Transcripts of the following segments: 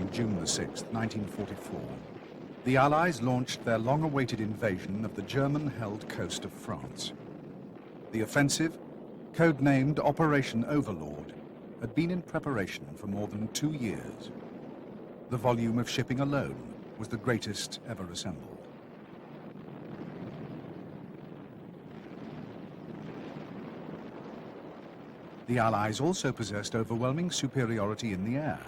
on June 6, 1944, the Allies launched their long-awaited invasion of the German-held coast of France. The offensive, codenamed Operation Overlord, had been in preparation for more than 2 years. The volume of shipping alone was the greatest ever assembled. The Allies also possessed overwhelming superiority in the air,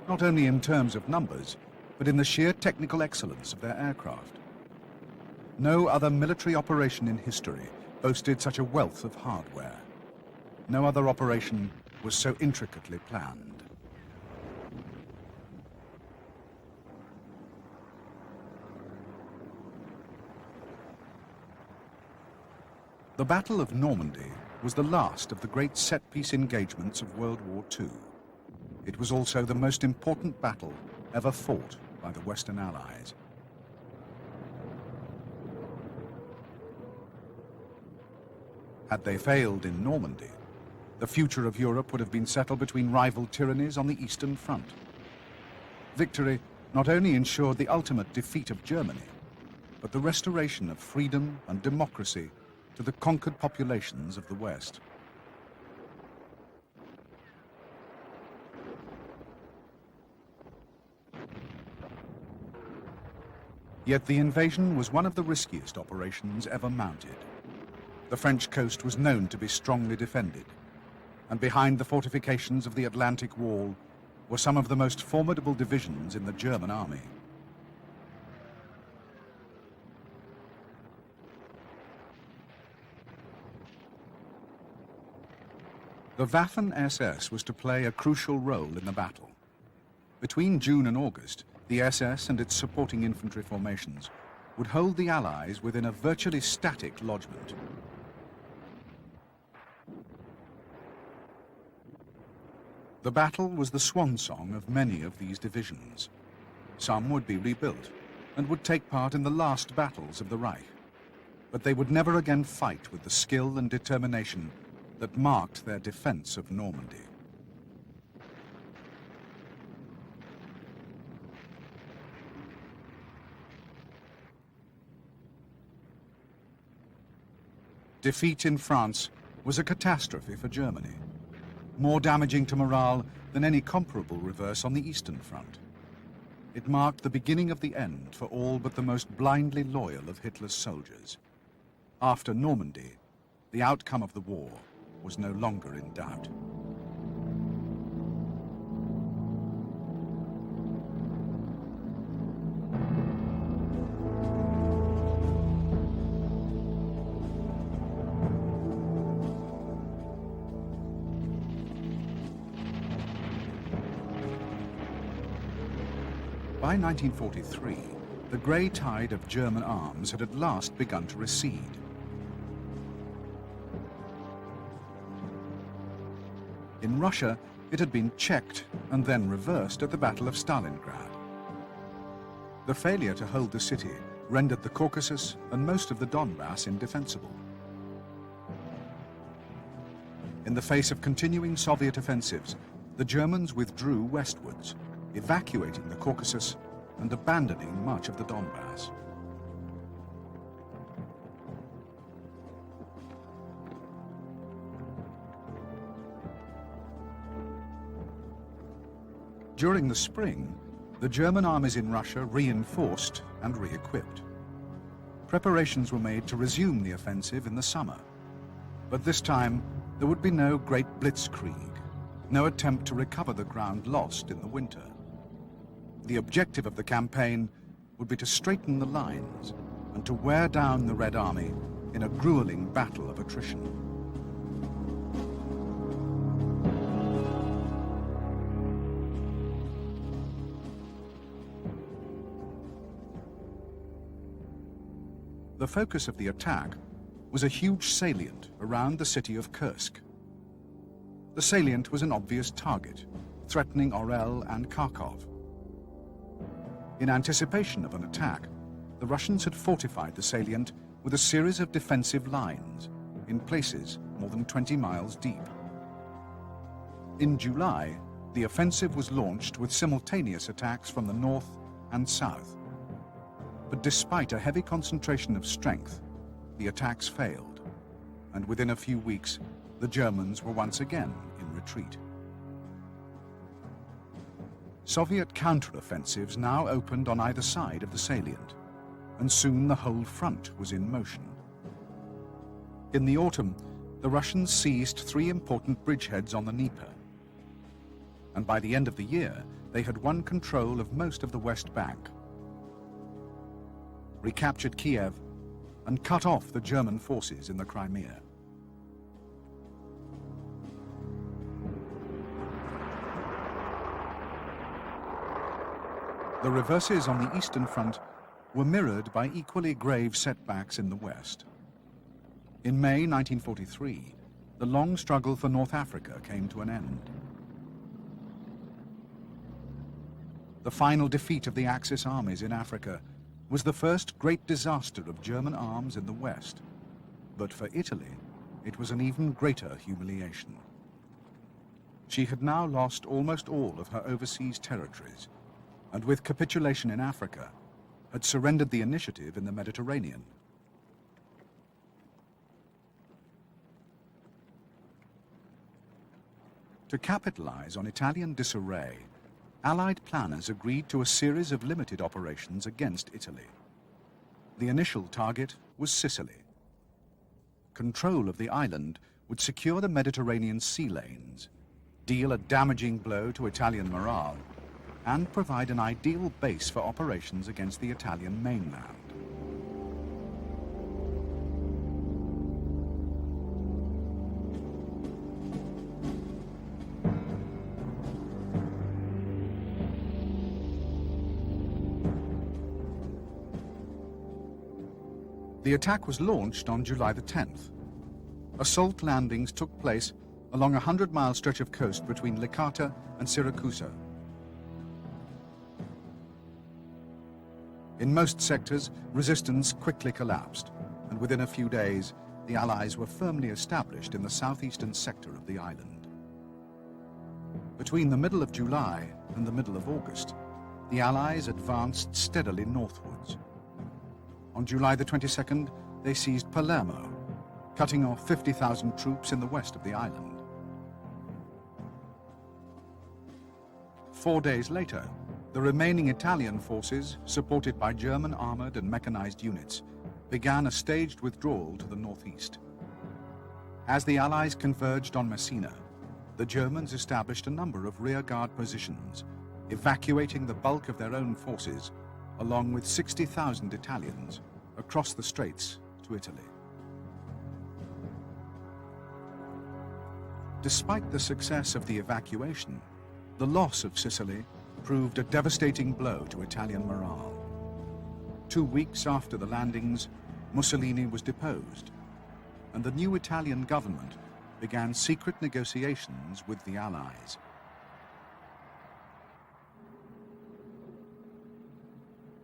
not only in terms of numbers, but in the sheer technical excellence of their aircraft. No other military operation in history boasted such a wealth of hardware. No other operation was so intricately planned. The Battle of Normandy was the last of the great set-piece engagements of World War II. It was also the most important battle ever fought by the Western Allies. Had they failed in Normandy, the future of Europe would have been settled between rival tyrannies on the Eastern Front. Victory not only ensured the ultimate defeat of Germany, but the restoration of freedom and democracy to the conquered populations of the West. Yet the invasion was one of the riskiest operations ever mounted. The French coast was known to be strongly defended, and behind the fortifications of the Atlantic Wall were some of the most formidable divisions in the German army. The Waffen-SS was to play a crucial role in the battle. Between June and August, the SS and its supporting infantry formations would hold the Allies within a virtually static lodgment. The battle was the swan song of many of these divisions. Some would be rebuilt and would take part in the last battles of the Reich, but they would never again fight with the skill and determination that marked their defense of Normandy. Defeat in France was a catastrophe for Germany, more damaging to morale than any comparable reverse on the Eastern Front. It marked the beginning of the end for all but the most blindly loyal of Hitler's soldiers. After Normandy, the outcome of the war was no longer in doubt. By 1943, the grey tide of German arms had at last begun to recede. In Russia, it had been checked and then reversed at the Battle of Stalingrad. The failure to hold the city rendered the Caucasus and most of the Donbass indefensible. In the face of continuing Soviet offensives, the Germans withdrew westwards, evacuating the Caucasus and abandoning much of the Donbass. During the spring, the German armies in Russia reinforced and re-equipped. Preparations were made to resume the offensive in the summer, but this time there would be no great blitzkrieg, no attempt to recover the ground lost in the winter. The objective of the campaign would be to straighten the lines and to wear down the Red Army in a grueling battle of attrition. The focus of the attack was a huge salient around the city of Kursk. The salient was an obvious target, threatening Orel and Kharkov. In anticipation of an attack, the Russians had fortified the salient with a series of defensive lines, in places more than 20 miles deep. In July, the offensive was launched with simultaneous attacks from the north and south. But despite a heavy concentration of strength, the attacks failed, and within a few weeks, the Germans were once again in retreat. Soviet counter-offensives now opened on either side of the salient, and soon the whole front was in motion. In the autumn, the Russians seized 3 important bridgeheads on the Dnieper, and by the end of the year, they had won control of most of the West Bank, recaptured Kiev, and cut off the German forces in the Crimea. The reverses on the Eastern Front were mirrored by equally grave setbacks in the West. In May 1943, the long struggle for North Africa came to an end. The final defeat of the Axis armies in Africa was the first great disaster of German arms in the West. But for Italy, it was an even greater humiliation. She had now lost almost all of her overseas territories, and with capitulation in Africa, had surrendered the initiative in the Mediterranean. To capitalize on Italian disarray, Allied planners agreed to a series of limited operations against Italy. The initial target was Sicily. Control of the island would secure the Mediterranean sea lanes, deal a damaging blow to Italian morale, and provide an ideal base for operations against the Italian mainland. The attack was launched on July the 10th. Assault landings took place along a 100-mile stretch of coast between Licata and Siracusa. In most sectors, resistance quickly collapsed, and within a few days, the Allies were firmly established in the southeastern sector of the island. Between the middle of July and the middle of August, the Allies advanced steadily northwards. On July the 22nd, they seized Palermo, cutting off 50,000 troops in the west of the island. 4 days later, the remaining Italian forces, supported by German armored and mechanized units, began a staged withdrawal to the northeast. As the Allies converged on Messina, the Germans established a number of rearguard positions, evacuating the bulk of their own forces, along with 60,000 Italians, across the straits to Italy. Despite the success of the evacuation, the loss of Sicily proved a devastating blow to Italian morale. 2 weeks after the landings, Mussolini was deposed, and the new Italian government began secret negotiations with the Allies.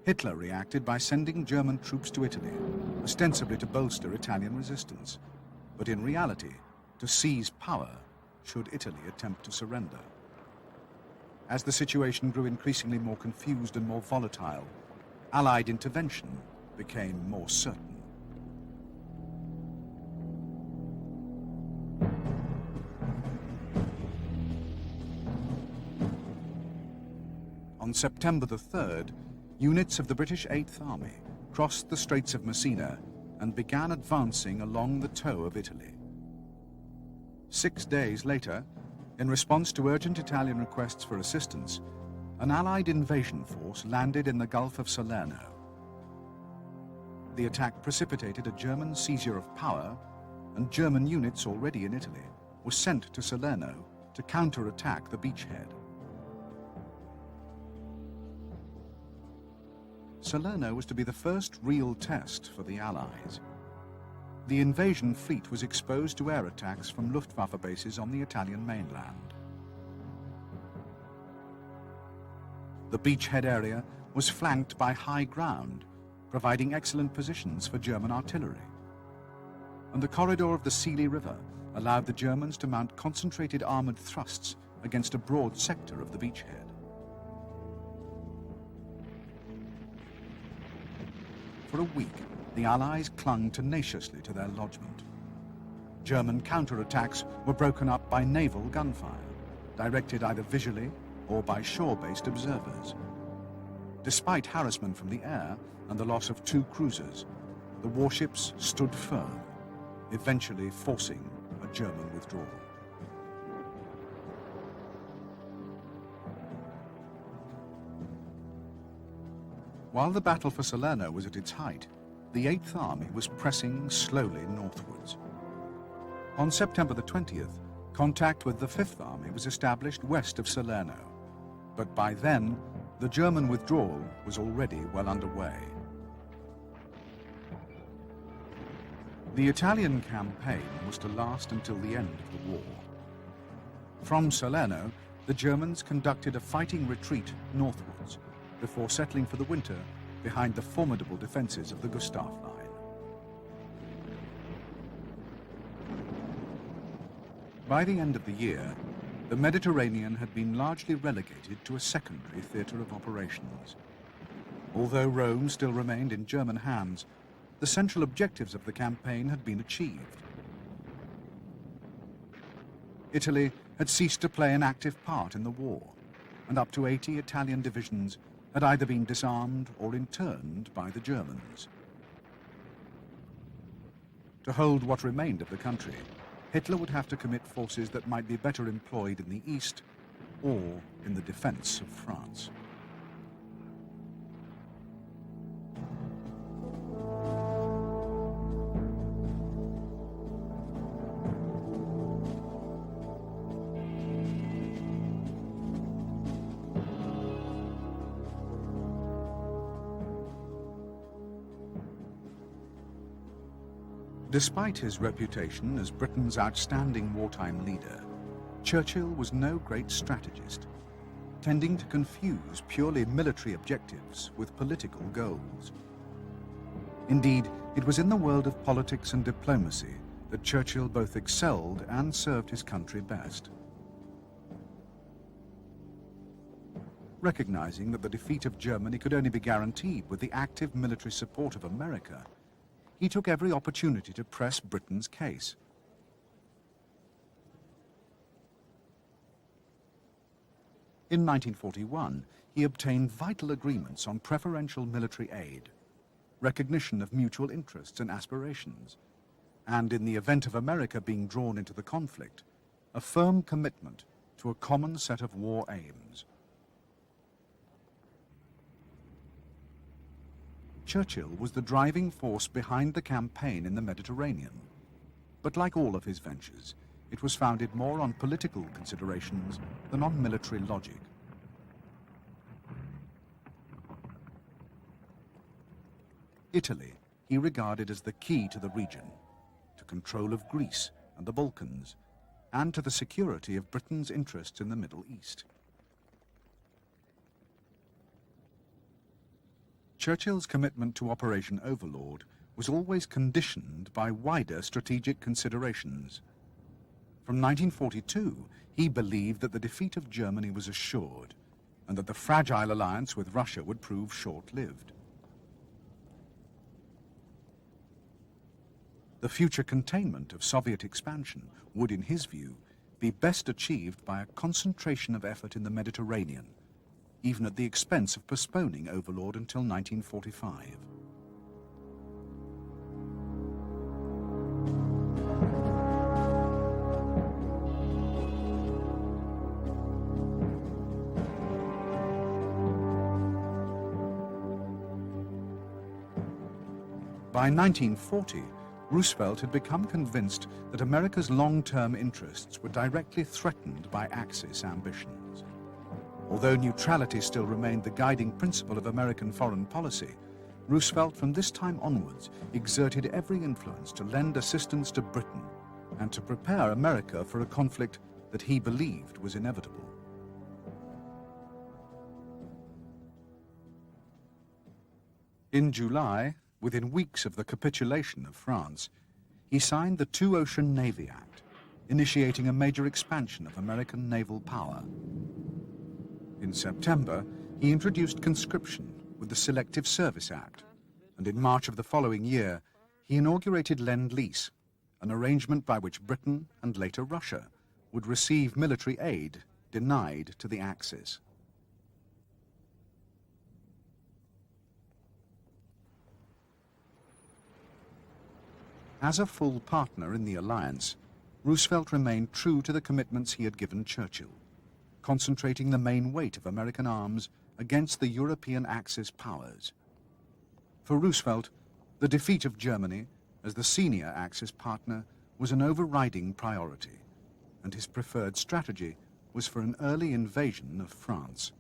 Hitler reacted by sending German troops to Italy, ostensibly to bolster Italian resistance, but in reality, to seize power should Italy attempt to surrender. As the situation grew increasingly more confused and more volatile, Allied intervention became more certain. On September the 3rd, units of the British 8th Army crossed the Straits of Messina and began advancing along the toe of Italy. 6 days later, in response to urgent Italian requests for assistance, an Allied invasion force landed in the Gulf of Salerno. The attack precipitated a German seizure of power, and German units already in Italy were sent to Salerno to counter-attack the beachhead. Salerno was to be the first real test for the Allies. The invasion fleet was exposed to air attacks from Luftwaffe bases on the Italian mainland. The beachhead area was flanked by high ground, providing excellent positions for German artillery. And the corridor of the Seely River allowed the Germans to mount concentrated armored thrusts against a broad sector of the beachhead. For a week, the Allies clung tenaciously to their lodgment. German counterattacks were broken up by naval gunfire, directed either visually or by shore-based observers. Despite harassment from the air and the loss of 2 cruisers, the warships stood firm, eventually forcing a German withdrawal. While the battle for Salerno was at its height, the 8th Army was pressing slowly northwards. On September the 20th, contact with the 5th Army was established west of Salerno, but by then, the German withdrawal was already well underway. The Italian campaign was to last until the end of the war. From Salerno, the Germans conducted a fighting retreat northwards before settling for the winter behind the formidable defenses of the Gustav Line. By the end of the year, the Mediterranean had been largely relegated to a secondary theatre of operations. Although Rome still remained in German hands, the central objectives of the campaign had been achieved. Italy had ceased to play an active part in the war, and up to 80 Italian divisions had either been disarmed or interned by the Germans. To hold what remained of the country, Hitler would have to commit forces that might be better employed in the east or in the defense of France. Despite his reputation as Britain's outstanding wartime leader, Churchill was no great strategist, tending to confuse purely military objectives with political goals. Indeed, it was in the world of politics and diplomacy that Churchill both excelled and served his country best. Recognizing that the defeat of Germany could only be guaranteed with the active military support of America, he took every opportunity to press Britain's case. In 1941, he obtained vital agreements on preferential military aid, recognition of mutual interests and aspirations, and in the event of America being drawn into the conflict, a firm commitment to a common set of war aims. Churchill was the driving force behind the campaign in the Mediterranean. But like all of his ventures, it was founded more on political considerations than on military logic. Italy he regarded as the key to the region, to control of Greece and the Balkans, and to the security of Britain's interests in the Middle East. Churchill's commitment to Operation Overlord was always conditioned by wider strategic considerations. From 1942, he believed that the defeat of Germany was assured, and that the fragile alliance with Russia would prove short-lived. The future containment of Soviet expansion would, in his view, be best achieved by a concentration of effort in the Mediterranean, even at the expense of postponing Overlord until 1945. By 1940, Roosevelt had become convinced that America's long-term interests were directly threatened by Axis ambitions. Although neutrality still remained the guiding principle of American foreign policy, Roosevelt from this time onwards exerted every influence to lend assistance to Britain and to prepare America for a conflict that he believed was inevitable. In July, within weeks of the capitulation of France, he signed the Two-Ocean Navy Act, initiating a major expansion of American naval power. In September, he introduced conscription with the Selective Service Act, and in March of the following year, he inaugurated Lend-Lease, an arrangement by which Britain and later Russia would receive military aid denied to the Axis. As a full partner in the alliance, Roosevelt remained true to the commitments he had given Churchill, concentrating the main weight of American arms against the European Axis powers. For Roosevelt, the defeat of Germany as the senior Axis partner was an overriding priority, and his preferred strategy was for an early invasion of France.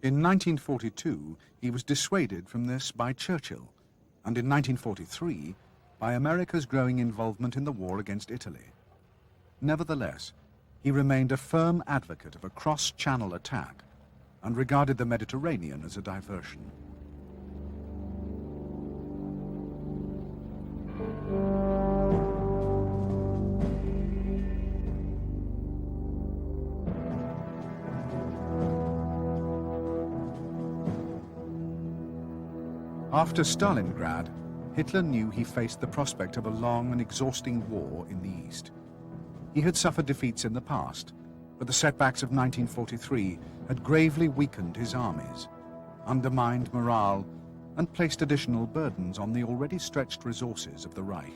In 1942, he was dissuaded from this by Churchill, and in 1943, by America's growing involvement in the war against Italy. Nevertheless, he remained a firm advocate of a cross-channel attack and regarded the Mediterranean as a diversion. After Stalingrad, Hitler knew he faced the prospect of a long and exhausting war in the East. He had suffered defeats in the past, but the setbacks of 1943 had gravely weakened his armies, undermined morale, and placed additional burdens on the already stretched resources of the Reich.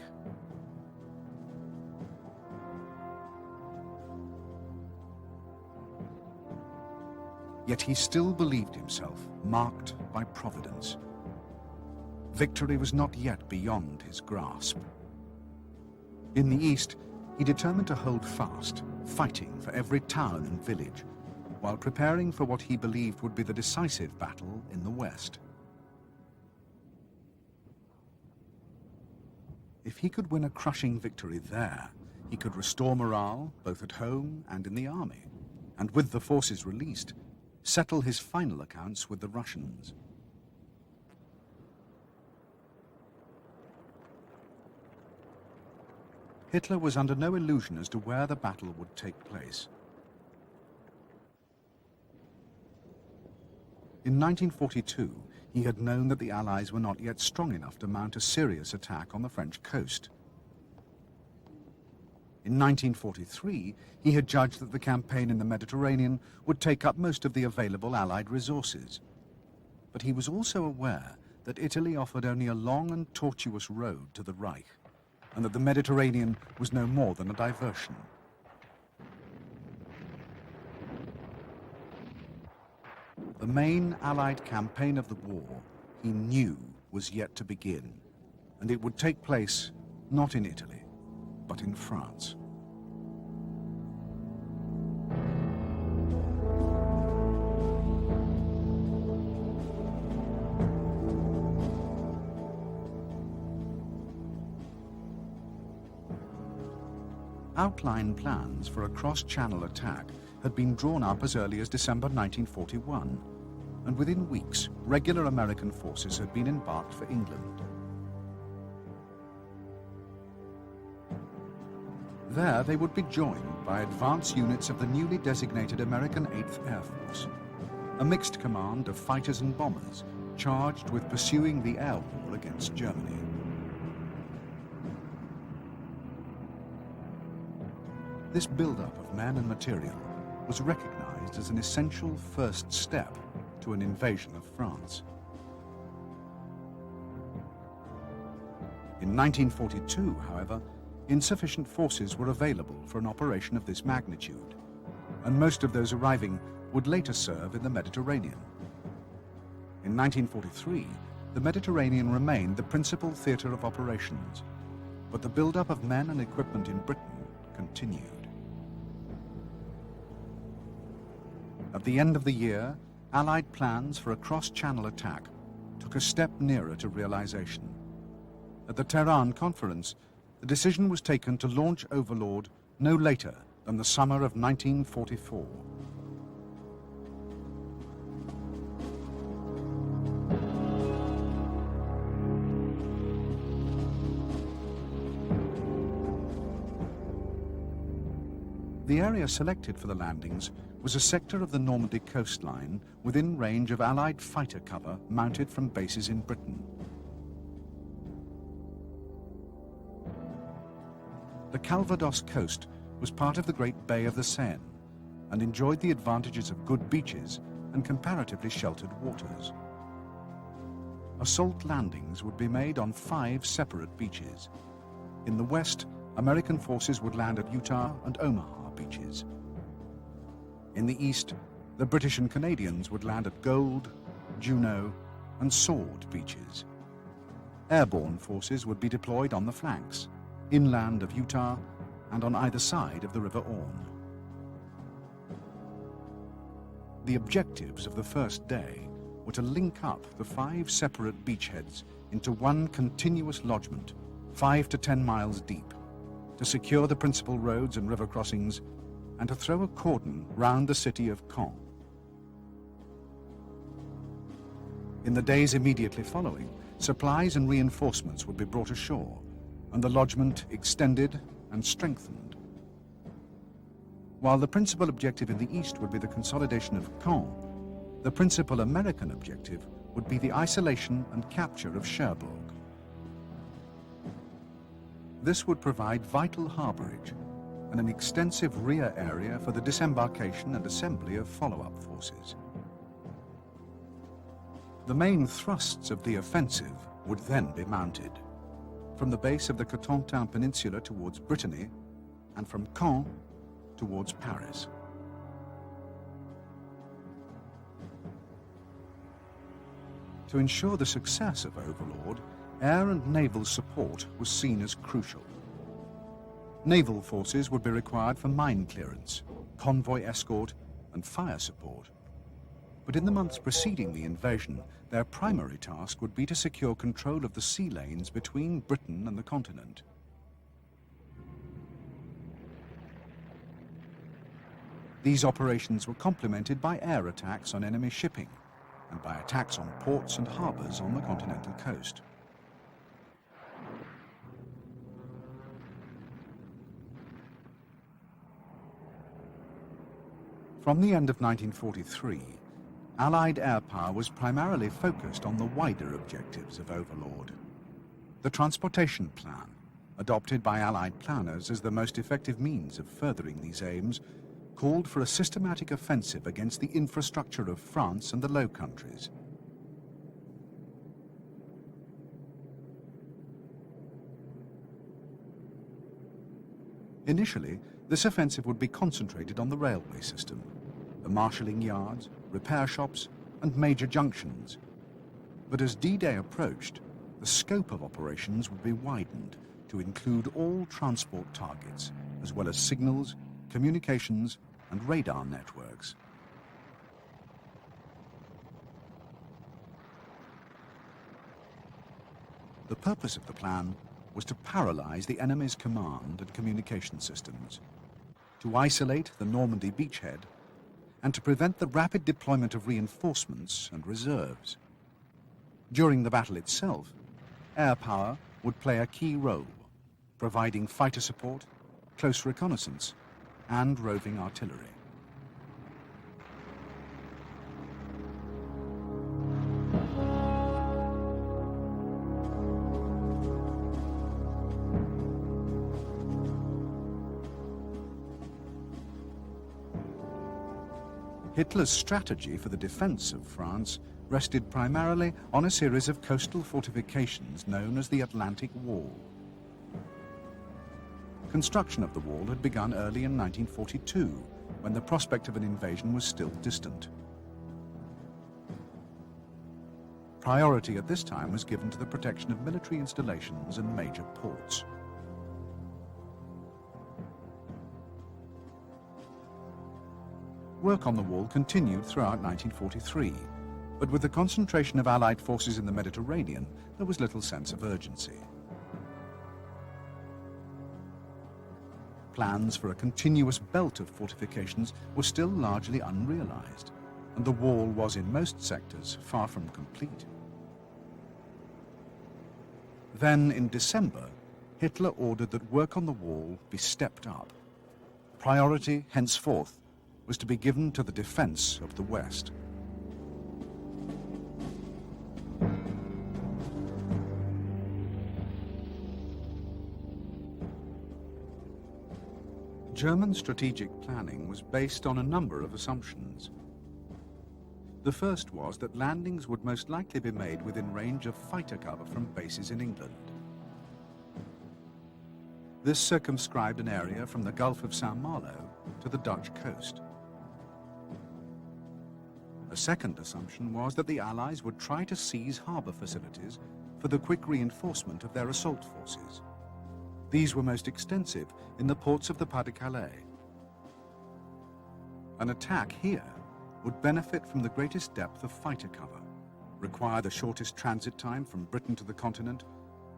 Yet he still believed himself marked by Providence. Victory was not yet beyond his grasp. In the East, he determined to hold fast, fighting for every town and village, while preparing for what he believed would be the decisive battle in the West. If he could win a crushing victory there, he could restore morale both at home and in the army, and with the forces released, settle his final accounts with the Russians. Hitler was under no illusion as to where the battle would take place. In 1942, he had known that the Allies were not yet strong enough to mount a serious attack on the French coast. In 1943, he had judged that the campaign in the Mediterranean would take up most of the available Allied resources. But he was also aware that Italy offered only a long and tortuous road to the Reich, and that the Mediterranean was no more than a diversion. The main Allied campaign of the war, he knew, was yet to begin, and it would take place not in Italy, but in France. Outline plans for a cross-channel attack had been drawn up as early as December 1941, and within weeks, regular American forces had been embarked for England. There they would be joined by advance units of the newly designated American 8th Air Force, a mixed command of fighters and bombers charged with pursuing the air war against Germany. This build-up of men and material was recognized as an essential first step to an invasion of France. In 1942, however, insufficient forces were available for an operation of this magnitude, and most of those arriving would later serve in the Mediterranean. In 1943, the Mediterranean remained the principal theater of operations, but the build-up of men and equipment in Britain continued. At the end of the year, Allied plans for a cross-channel attack took a step nearer to realization. At the Tehran conference, the decision was taken to launch Overlord no later than the summer of 1944. The area selected for the landings was a sector of the Normandy coastline within range of Allied fighter cover mounted from bases in Britain. The Calvados coast was part of the Great Bay of the Seine and enjoyed the advantages of good beaches and comparatively sheltered waters. Assault landings would be made on 5 separate beaches. In the west, American forces would land at Utah and Omaha beaches. In the east, the British and Canadians would land at Gold, Juno, and Sword beaches. Airborne forces would be deployed on the flanks, inland of Utah, and on either side of the River Orne. The objectives of the first day were to link up the 5 separate beachheads into one continuous lodgement, 5 to 10 miles deep, to secure the principal roads and river crossings, and to throw a cordon round the city of Caen. In the days immediately following, supplies and reinforcements would be brought ashore, and the lodgement extended and strengthened. While the principal objective in the east would be the consolidation of Caen, the principal American objective would be the isolation and capture of Cherbourg. This would provide vital harbourage and an extensive rear area for the disembarkation and assembly of follow-up forces. The main thrusts of the offensive would then be mounted, from the base of the Cotentin Peninsula towards Brittany, and from Caen towards Paris. To ensure the success of Overlord, air and naval support was seen as crucial. Naval forces would be required for mine clearance, convoy escort, and fire support. But in the months preceding the invasion, their primary task would be to secure control of the sea lanes between Britain and the continent. These operations were complemented by air attacks on enemy shipping and by attacks on ports and harbours on the continental coast. From the end of 1943, Allied air power was primarily focused on the wider objectives of Overlord. The transportation plan, adopted by Allied planners as the most effective means of furthering these aims, called for a systematic offensive against the infrastructure of France and the Low Countries. Initially, this offensive would be concentrated on the railway system, the marshalling yards, repair shops, and major junctions. But as D-Day approached, the scope of operations would be widened to include all transport targets, as well as signals, communications, and radar networks. The purpose of the plan was to paralyze the enemy's command and communication systems, to isolate the Normandy beachhead, and to prevent the rapid deployment of reinforcements and reserves. During the battle itself, air power would play a key role, providing fighter support, close reconnaissance, and roving artillery. Hitler's strategy for the defense of France rested primarily on a series of coastal fortifications known as the Atlantic Wall. Construction of the wall had begun early in 1942, when the prospect of an invasion was still distant. Priority at this time was given to the protection of military installations and major ports. Work on the wall continued throughout 1943, but with the concentration of Allied forces in the Mediterranean, there was little sense of urgency. Plans for a continuous belt of fortifications were still largely unrealized, and the wall was in most sectors far from complete. Then, in December, Hitler ordered that work on the wall be stepped up. Priority, henceforth, was to be given to the defense of the West. German strategic planning was based on a number of assumptions. The first was that landings would most likely be made within range of fighter cover from bases in England. This circumscribed an area from the Gulf of St. Malo to the Dutch coast. A second assumption was that the Allies would try to seize harbour facilities for the quick reinforcement of their assault forces. These were most extensive in the ports of the Pas-de-Calais. An attack here would benefit from the greatest depth of fighter cover, require the shortest transit time from Britain to the continent,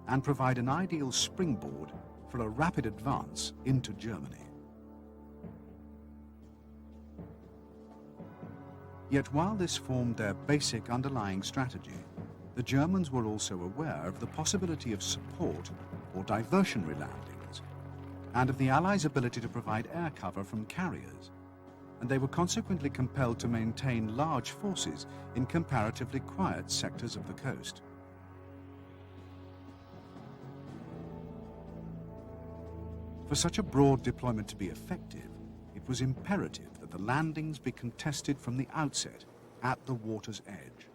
and provide an ideal springboard for a rapid advance into Germany. Yet while this formed their basic underlying strategy, the Germans were also aware of the possibility of support or diversionary landings, and of the Allies' ability to provide air cover from carriers, and they were consequently compelled to maintain large forces in comparatively quiet sectors of the coast. For such a broad deployment to be effective, it was imperative that the landings be contested from the outset at the water's edge.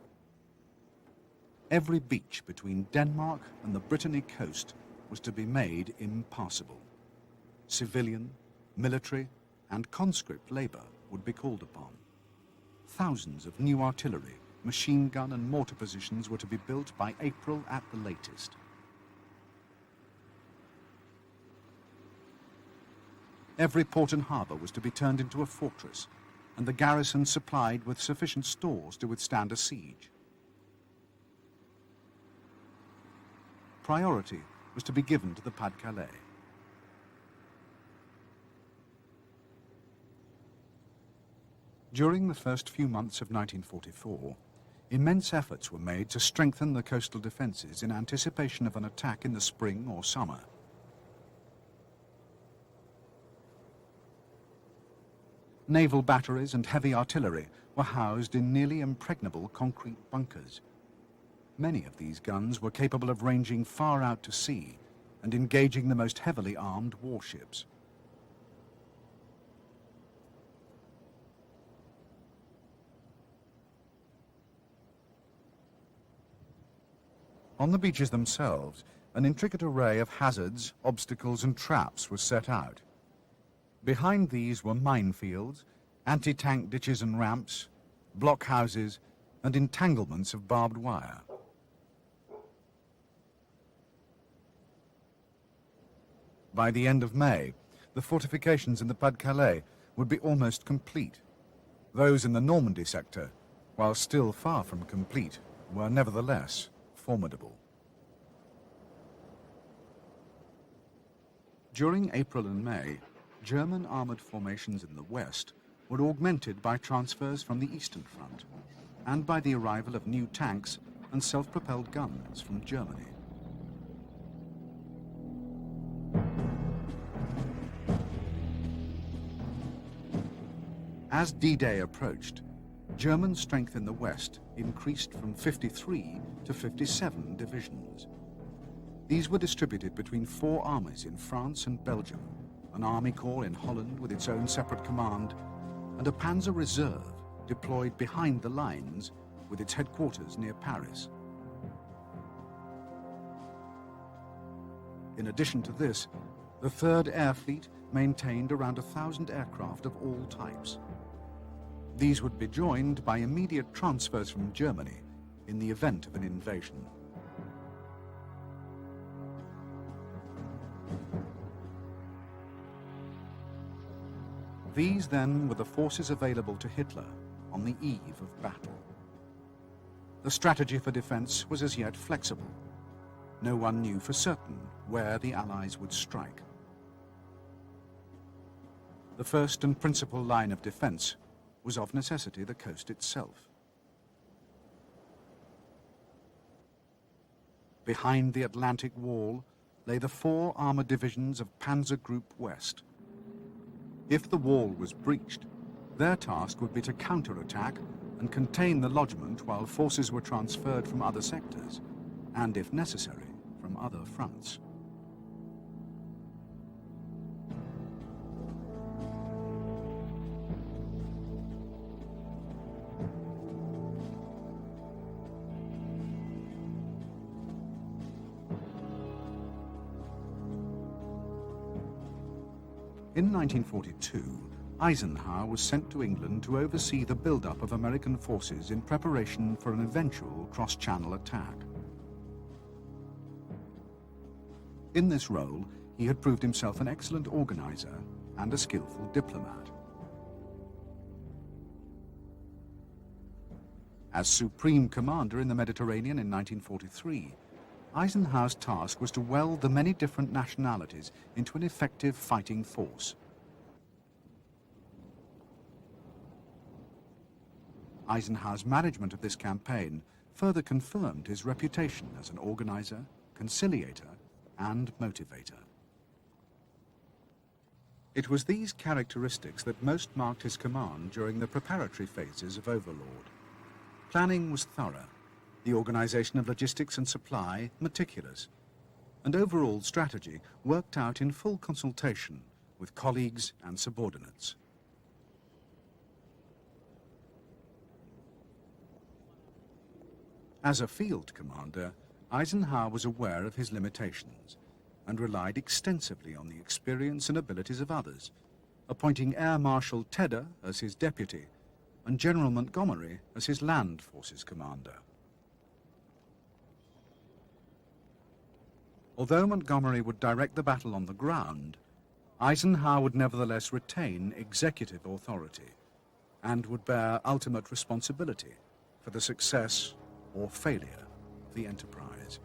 Every beach between Denmark and the Brittany coast was to be made impassable. Civilian, military, and conscript labor would be called upon. Thousands of new artillery, machine gun and mortar positions were to be built by April at the latest. Every port and harbour was to be turned into a fortress, and the garrison supplied with sufficient stores to withstand a siege. Priority was to be given to the Pas-de-Calais. During the first few months of 1944, immense efforts were made to strengthen the coastal defences in anticipation of an attack in the spring or summer. Naval batteries and heavy artillery were housed in nearly impregnable concrete bunkers. Many of these guns were capable of ranging far out to sea and engaging the most heavily armed warships. On the beaches themselves, an intricate array of hazards, obstacles, and traps was set out. Behind these were minefields, anti-tank ditches and ramps, blockhouses, and entanglements of barbed wire. By the end of May, the fortifications in the Pas-de-Calais would be almost complete. Those in the Normandy sector, while still far from complete, were nevertheless formidable. During April and May, German armoured formations in the west were augmented by transfers from the Eastern Front and by the arrival of new tanks and self-propelled guns from Germany. As D-Day approached, German strength in the west increased from 53 to 57 divisions. These were distributed between 4 armies in France and Belgium, an army corps in Holland with its own separate command, and a panzer reserve deployed behind the lines with its headquarters near Paris. In addition to this, the 3rd Air Fleet maintained around 1,000 aircraft of all types. These would be joined by immediate transfers from Germany in the event of an invasion. These then were the forces available to Hitler on the eve of battle. The strategy for defense was as yet flexible. No one knew for certain where the Allies would strike. The first and principal line of defense was of necessity the coast itself. Behind the Atlantic Wall lay the 4 armoured divisions of Panzer Group West. If the wall was breached, their task would be to counterattack and contain the lodgment while forces were transferred from other sectors, and if necessary, from other fronts. In 1942, Eisenhower was sent to England to oversee the build-up of American forces in preparation for an eventual cross-channel attack. In this role, he had proved himself an excellent organizer and a skillful diplomat. As Supreme Commander in the Mediterranean in 1943, Eisenhower's task was to weld the many different nationalities into an effective fighting force. Eisenhower's management of this campaign further confirmed his reputation as an organizer, conciliator, and motivator. It was these characteristics that most marked his command during the preparatory phases of Overlord. Planning was thorough, the organization of logistics and supply meticulous, and overall strategy worked out in full consultation with colleagues and subordinates. As a field commander, Eisenhower was aware of his limitations and relied extensively on the experience and abilities of others, appointing Air Marshal Tedder as his deputy and General Montgomery as his land forces commander. Although Montgomery would direct the battle on the ground, Eisenhower would nevertheless retain executive authority and would bear ultimate responsibility for the success or failure of the enterprise.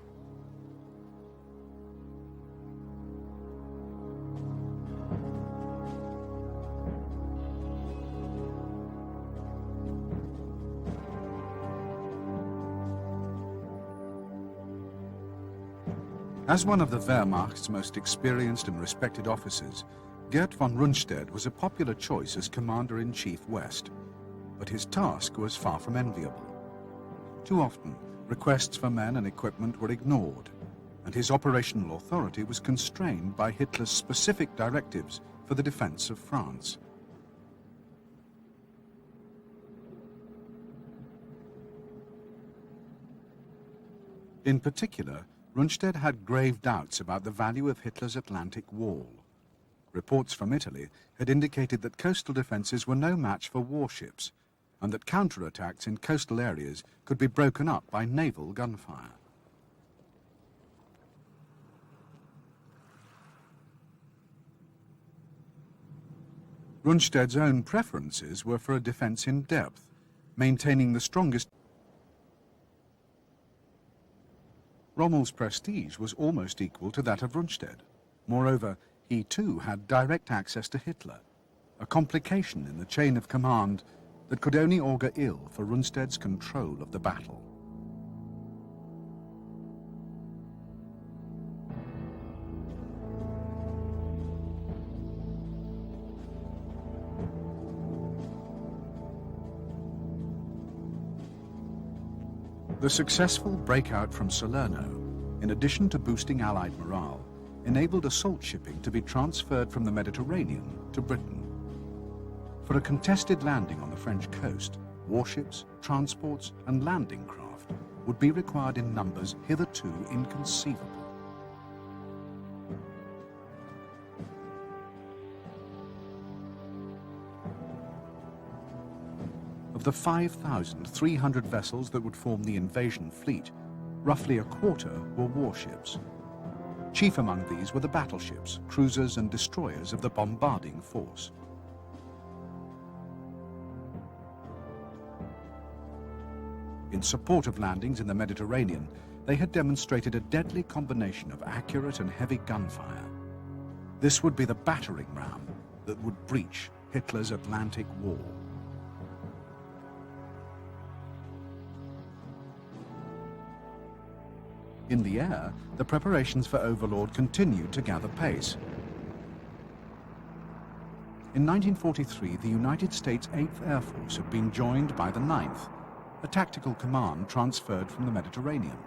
As one of the Wehrmacht's most experienced and respected officers, Gerd von Rundstedt was a popular choice as Commander-in-Chief West, but his task was far from enviable. Too often, requests for men and equipment were ignored, and his operational authority was constrained by Hitler's specific directives for the defense of France. In particular, Rundstedt had grave doubts about the value of Hitler's Atlantic Wall. Reports from Italy had indicated that coastal defenses were no match for warships, and that counterattacks in coastal areas could be broken up by naval gunfire. Rundstedt's own preferences were for a defense in depth, maintaining the strongest. Rommel's prestige was almost equal to that of Rundstedt. Moreover, he too had direct access to Hitler, a complication in the chain of command that could only augur ill for Rundstedt's control of the battle. The successful breakout from Salerno, in addition to boosting Allied morale, enabled assault shipping to be transferred from the Mediterranean to Britain. For a contested landing on the French coast, warships, transports, and landing craft would be required in numbers hitherto inconceivable. Of the 5,300 vessels that would form the invasion fleet, roughly a quarter were warships. Chief among these were the battleships, cruisers, and destroyers of the bombarding force. In support of landings in the Mediterranean, they had demonstrated a deadly combination of accurate and heavy gunfire. This would be the battering ram that would breach Hitler's Atlantic Wall. In the air, the preparations for Overlord continued to gather pace. In 1943, the United States 8th Air Force had been joined by the 9th, a tactical command transferred from the Mediterranean.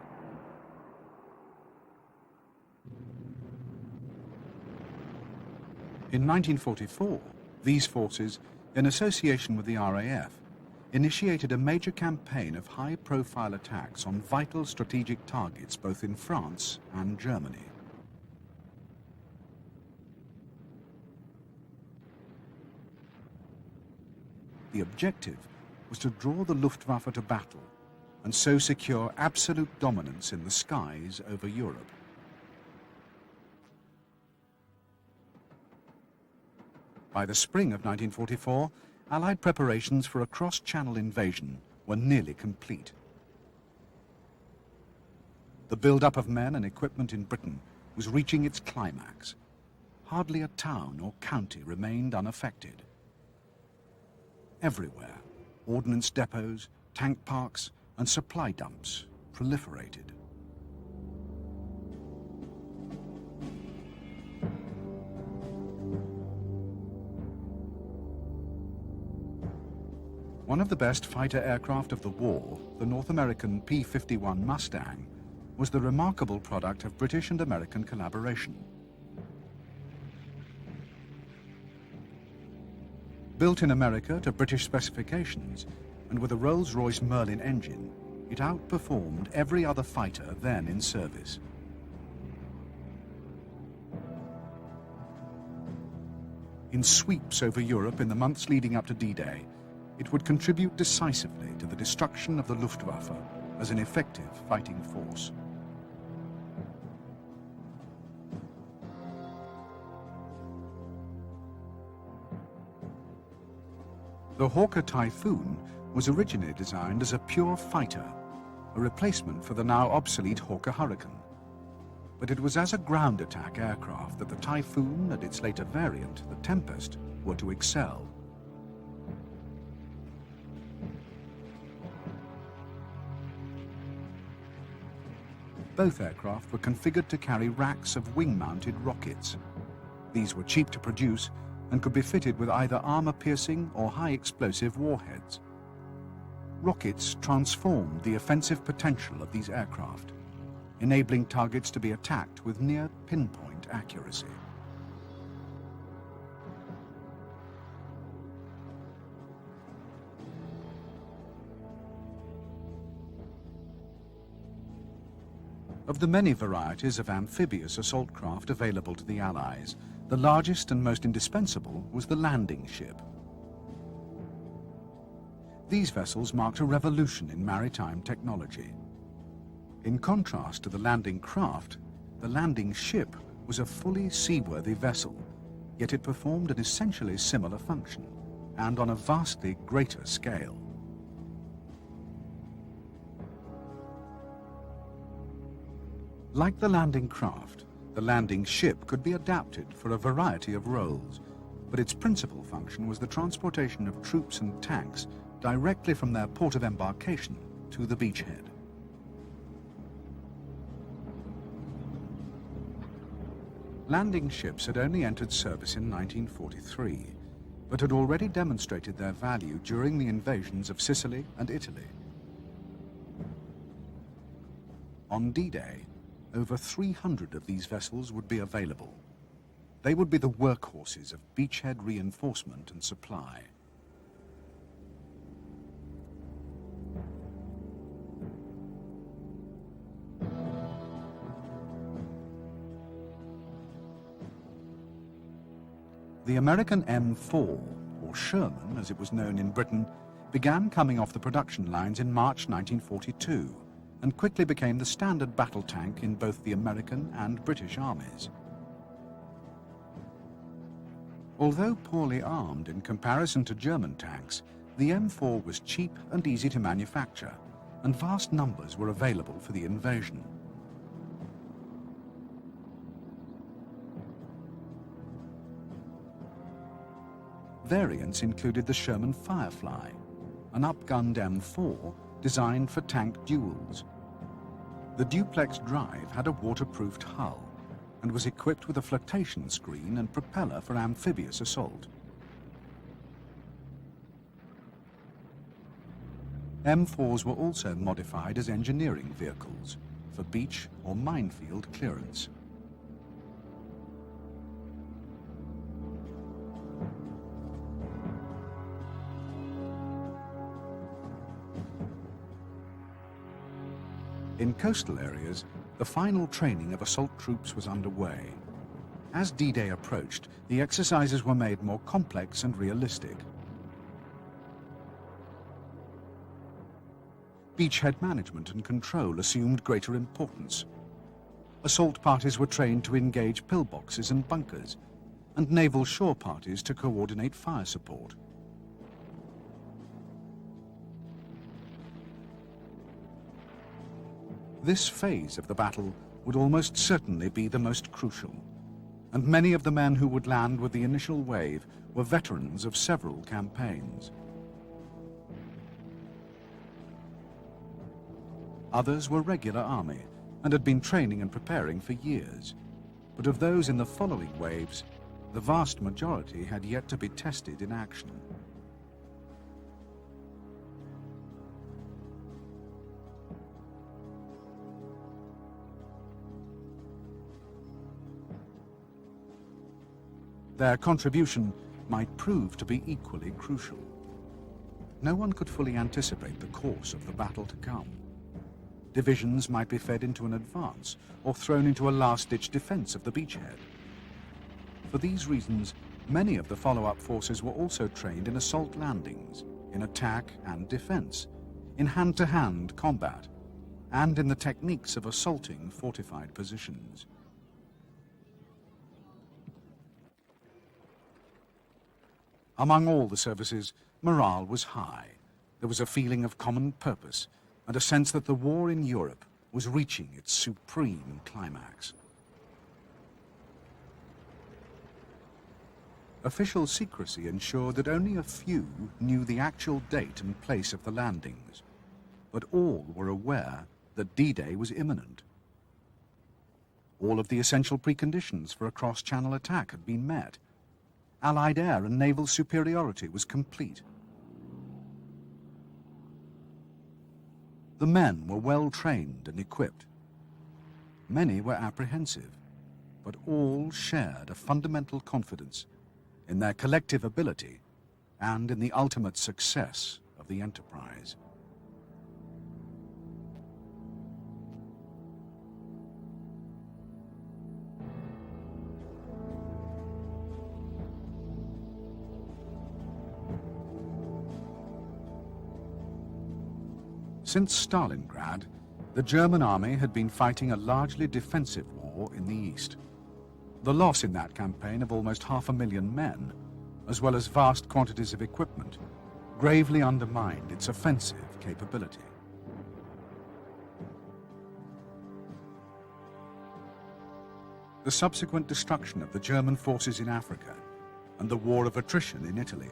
In 1944, these forces, in association with the RAF, initiated a major campaign of high-profile attacks on vital strategic targets both in France and Germany. The objective was to draw the Luftwaffe to battle and so secure absolute dominance in the skies over Europe. By the spring of 1944, Allied preparations for a cross-channel invasion were nearly complete. The build-up of men and equipment in Britain was reaching its climax. Hardly a town or county remained unaffected. Everywhere, ordnance depots, tank parks, and supply dumps proliferated. One of the best fighter aircraft of the war, the North American P-51 Mustang, was the remarkable product of British and American collaboration. Built in America to British specifications, and with a Rolls-Royce Merlin engine, it outperformed every other fighter then in service. In sweeps over Europe in the months leading up to D-Day, it would contribute decisively to the destruction of the Luftwaffe as an effective fighting force. The Hawker Typhoon was originally designed as a pure fighter, a replacement for the now obsolete Hawker Hurricane. But it was as a ground attack aircraft that the Typhoon and its later variant, the Tempest, were to excel. Both aircraft were configured to carry racks of wing-mounted rockets. These were cheap to produce and could be fitted with either armor-piercing or high-explosive warheads. Rockets transformed the offensive potential of these aircraft, enabling targets to be attacked with near-pinpoint accuracy. Of the many varieties of amphibious assault craft available to the Allies, the largest and most indispensable was the landing ship. These vessels marked a revolution in maritime technology. In contrast to the landing craft, the landing ship was a fully seaworthy vessel, yet it performed an essentially similar function, and on a vastly greater scale. Like the landing craft, the landing ship could be adapted for a variety of roles, but its principal function was the transportation of troops and tanks directly from their port of embarkation to the beachhead. Landing ships had only entered service in 1943, but had already demonstrated their value during the invasions of Sicily and Italy. On D-Day, over 300 of these vessels would be available. They would be the workhorses of beachhead reinforcement and supply. The American M4, or Sherman as it was known in Britain, began coming off the production lines in March 1942 and quickly became the standard battle tank in both the American and British armies. Although poorly armed in comparison to German tanks, the M4 was cheap and easy to manufacture, and vast numbers were available for the invasion. Variants included the Sherman Firefly, an upgunned M4 designed for tank duels. The duplex drive had a waterproofed hull and was equipped with a flotation screen and propeller for amphibious assault. M4s were also modified as engineering vehicles for beach or minefield clearance. In coastal areas, the final training of assault troops was underway. As D-Day approached, the exercises were made more complex and realistic. Beachhead management and control assumed greater importance. Assault parties were trained to engage pillboxes and bunkers, and naval shore parties to coordinate fire support. This phase of the battle would almost certainly be the most crucial, and many of the men who would land with the initial wave were veterans of several campaigns. Others were regular army and had been training and preparing for years, but of those in the following waves, the vast majority had yet to be tested in action. Their contribution might prove to be equally crucial. No one could fully anticipate the course of the battle to come. Divisions might be fed into an advance or thrown into a last-ditch defense of the beachhead. For these reasons, many of the follow-up forces were also trained in assault landings, in attack and defense, in hand-to-hand combat, and in the techniques of assaulting fortified positions. Among all the services, morale was high. There was a feeling of common purpose and a sense that the war in Europe was reaching its supreme climax. Official secrecy ensured that only a few knew the actual date and place of the landings, but all were aware that D-Day was imminent. All of the essential preconditions for a cross-channel attack had been met. Allied air and naval superiority was complete. The men were well trained and equipped. Many were apprehensive, but all shared a fundamental confidence in their collective ability and in the ultimate success of the enterprise. Since Stalingrad, the German army had been fighting a largely defensive war in the east. The loss in that campaign of almost 500,000 men, as well as vast quantities of equipment, gravely undermined its offensive capability. The subsequent destruction of the German forces in Africa and the war of attrition in Italy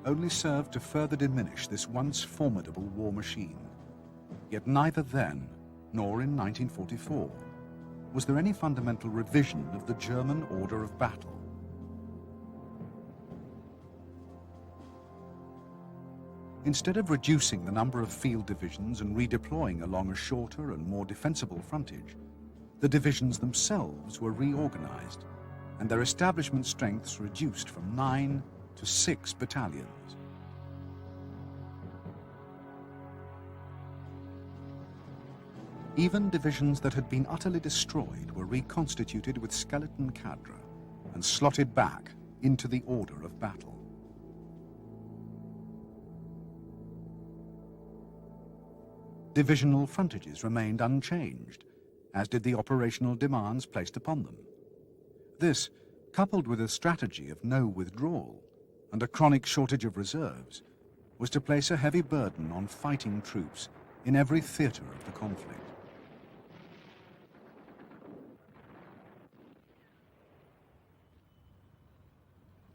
only served to further diminish this once formidable war machine. Yet neither then, nor in 1944, was there any fundamental revision of the German order of battle. Instead of reducing the number of field divisions and redeploying along a shorter and more defensible frontage, the divisions themselves were reorganized, and their establishment strengths reduced from 9 to 6 battalions. Even divisions that had been utterly destroyed were reconstituted with skeleton cadre and slotted back into the order of battle. Divisional frontages remained unchanged, as did the operational demands placed upon them. This, coupled with a strategy of no withdrawal and a chronic shortage of reserves, was to place a heavy burden on fighting troops in every theater of the conflict.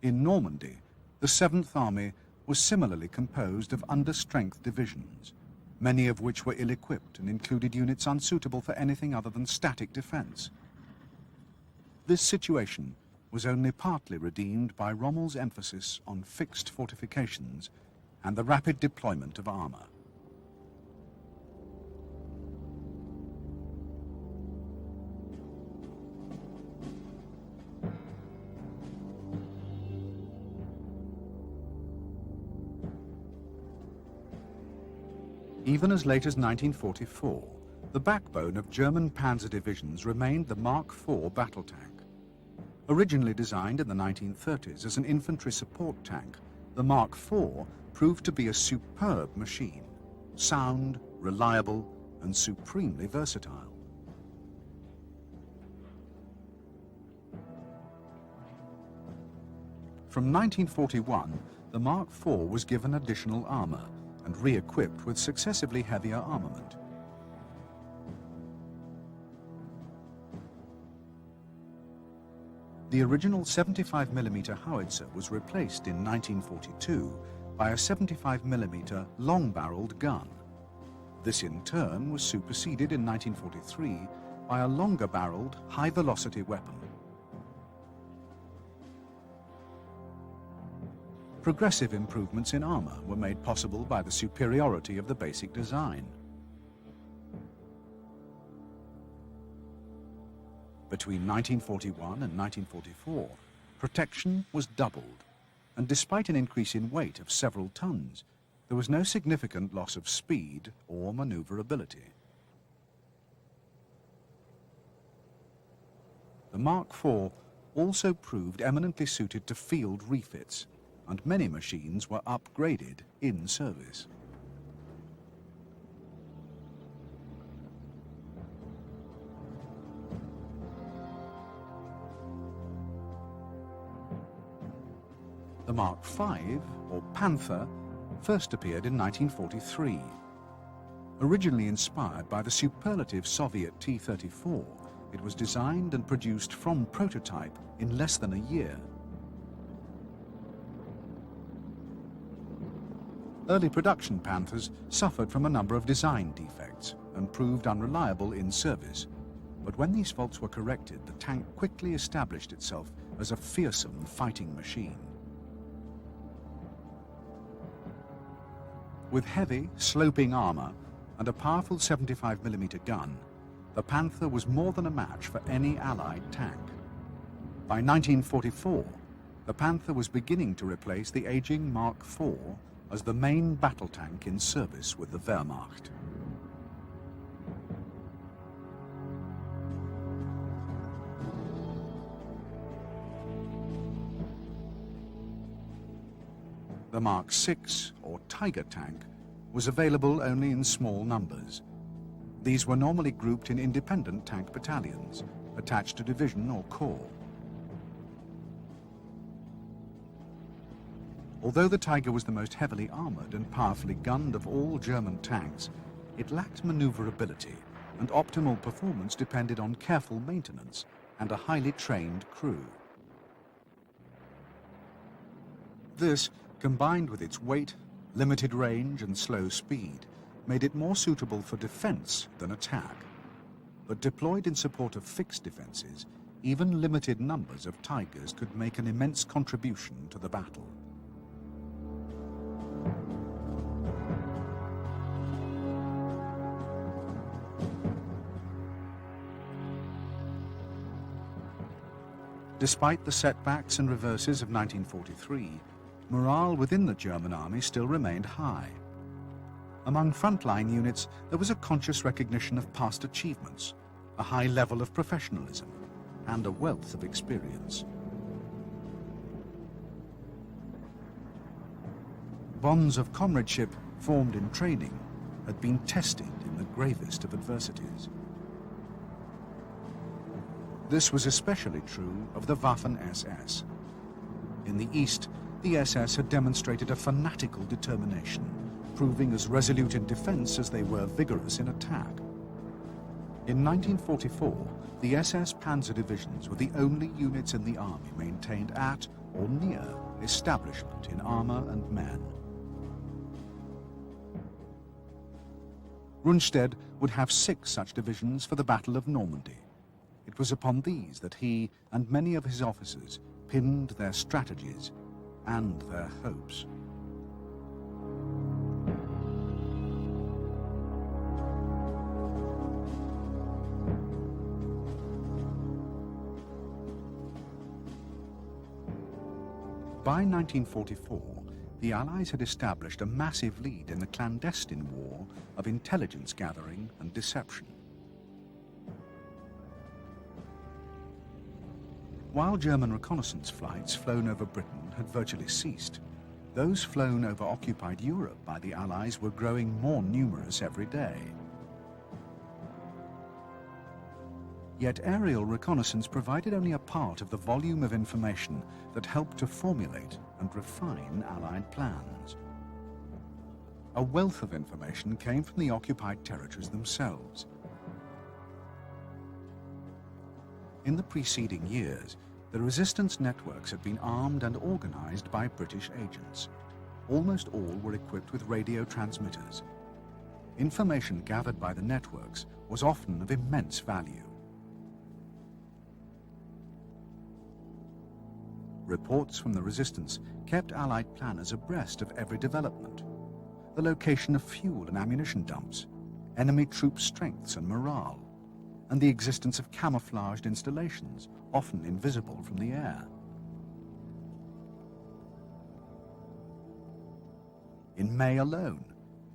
In Normandy, the 7th Army was similarly composed of understrength divisions, many of which were ill-equipped and included units unsuitable for anything other than static defense. This situation was only partly redeemed by Rommel's emphasis on fixed fortifications and the rapid deployment of armor. Even as late as 1944, the backbone of German panzer divisions remained the Mark IV battle tank. Originally designed in the 1930s as an infantry support tank, the Mark IV proved to be a superb machine, sound, reliable, and supremely versatile. From 1941, the Mark IV was given additional armor and re-equipped with successively heavier armament. The original 75mm howitzer was replaced in 1942 by a 75mm long-barreled gun. This in turn was superseded in 1943 by a longer-barreled, high-velocity weapon. Progressive improvements in armor were made possible by the superiority of the basic design. Between 1941 and 1944, protection was doubled, and despite an increase in weight of several tons, there was no significant loss of speed or maneuverability. The Mark IV also proved eminently suited to field refits, and many machines were upgraded in service. The Mark V, or Panther, first appeared in 1943. Originally inspired by the superlative Soviet T-34, it was designed and produced from prototype in less than a year. Early production Panthers suffered from a number of design defects and proved unreliable in service. But when these faults were corrected, the tank quickly established itself as a fearsome fighting machine. With heavy, sloping armor and a powerful 75mm gun, the Panther was more than a match for any Allied tank. By 1944, the Panther was beginning to replace the aging Mark IV as the main battle tank in service with the Wehrmacht. The Mark VI, or Tiger tank, was available only in small numbers. These were normally grouped in independent tank battalions, attached to division or corps. Although the Tiger was the most heavily armored and powerfully gunned of all German tanks, it lacked maneuverability, and optimal performance depended on careful maintenance and a highly trained crew. This, combined with its weight, limited range and slow speed, made it more suitable for defense than attack. But deployed in support of fixed defenses, even limited numbers of Tigers could make an immense contribution to the battle. Despite the setbacks and reverses of 1943, morale within the German army still remained high. Among frontline units, there was a conscious recognition of past achievements, a high level of professionalism, and a wealth of experience. Bonds of comradeship formed in training had been tested in the gravest of adversities. This was especially true of the Waffen-SS. In the East, the SS had demonstrated a fanatical determination, proving as resolute in defense as they were vigorous in attack. In 1944, the SS panzer divisions were the only units in the army maintained at or near establishment in armor and men. Rundstedt would have 6 such divisions for the Battle of Normandy. It was upon these that he and many of his officers pinned their strategies and their hopes. By 1944, the Allies had established a massive lead in the clandestine war of intelligence gathering and deception. While German reconnaissance flights flown over Britain had virtually ceased, those flown over occupied Europe by the Allies were growing more numerous every day. Yet aerial reconnaissance provided only a part of the volume of information that helped to formulate and refine Allied plans. A wealth of information came from the occupied territories themselves. In the preceding years, the resistance networks had been armed and organized by British agents. Almost all were equipped with radio transmitters. Information gathered by the networks was often of immense value. Reports from the resistance kept Allied planners abreast of every development: the location of fuel and ammunition dumps, enemy troop strengths and morale, and the existence of camouflaged installations, often invisible from the air. In May alone,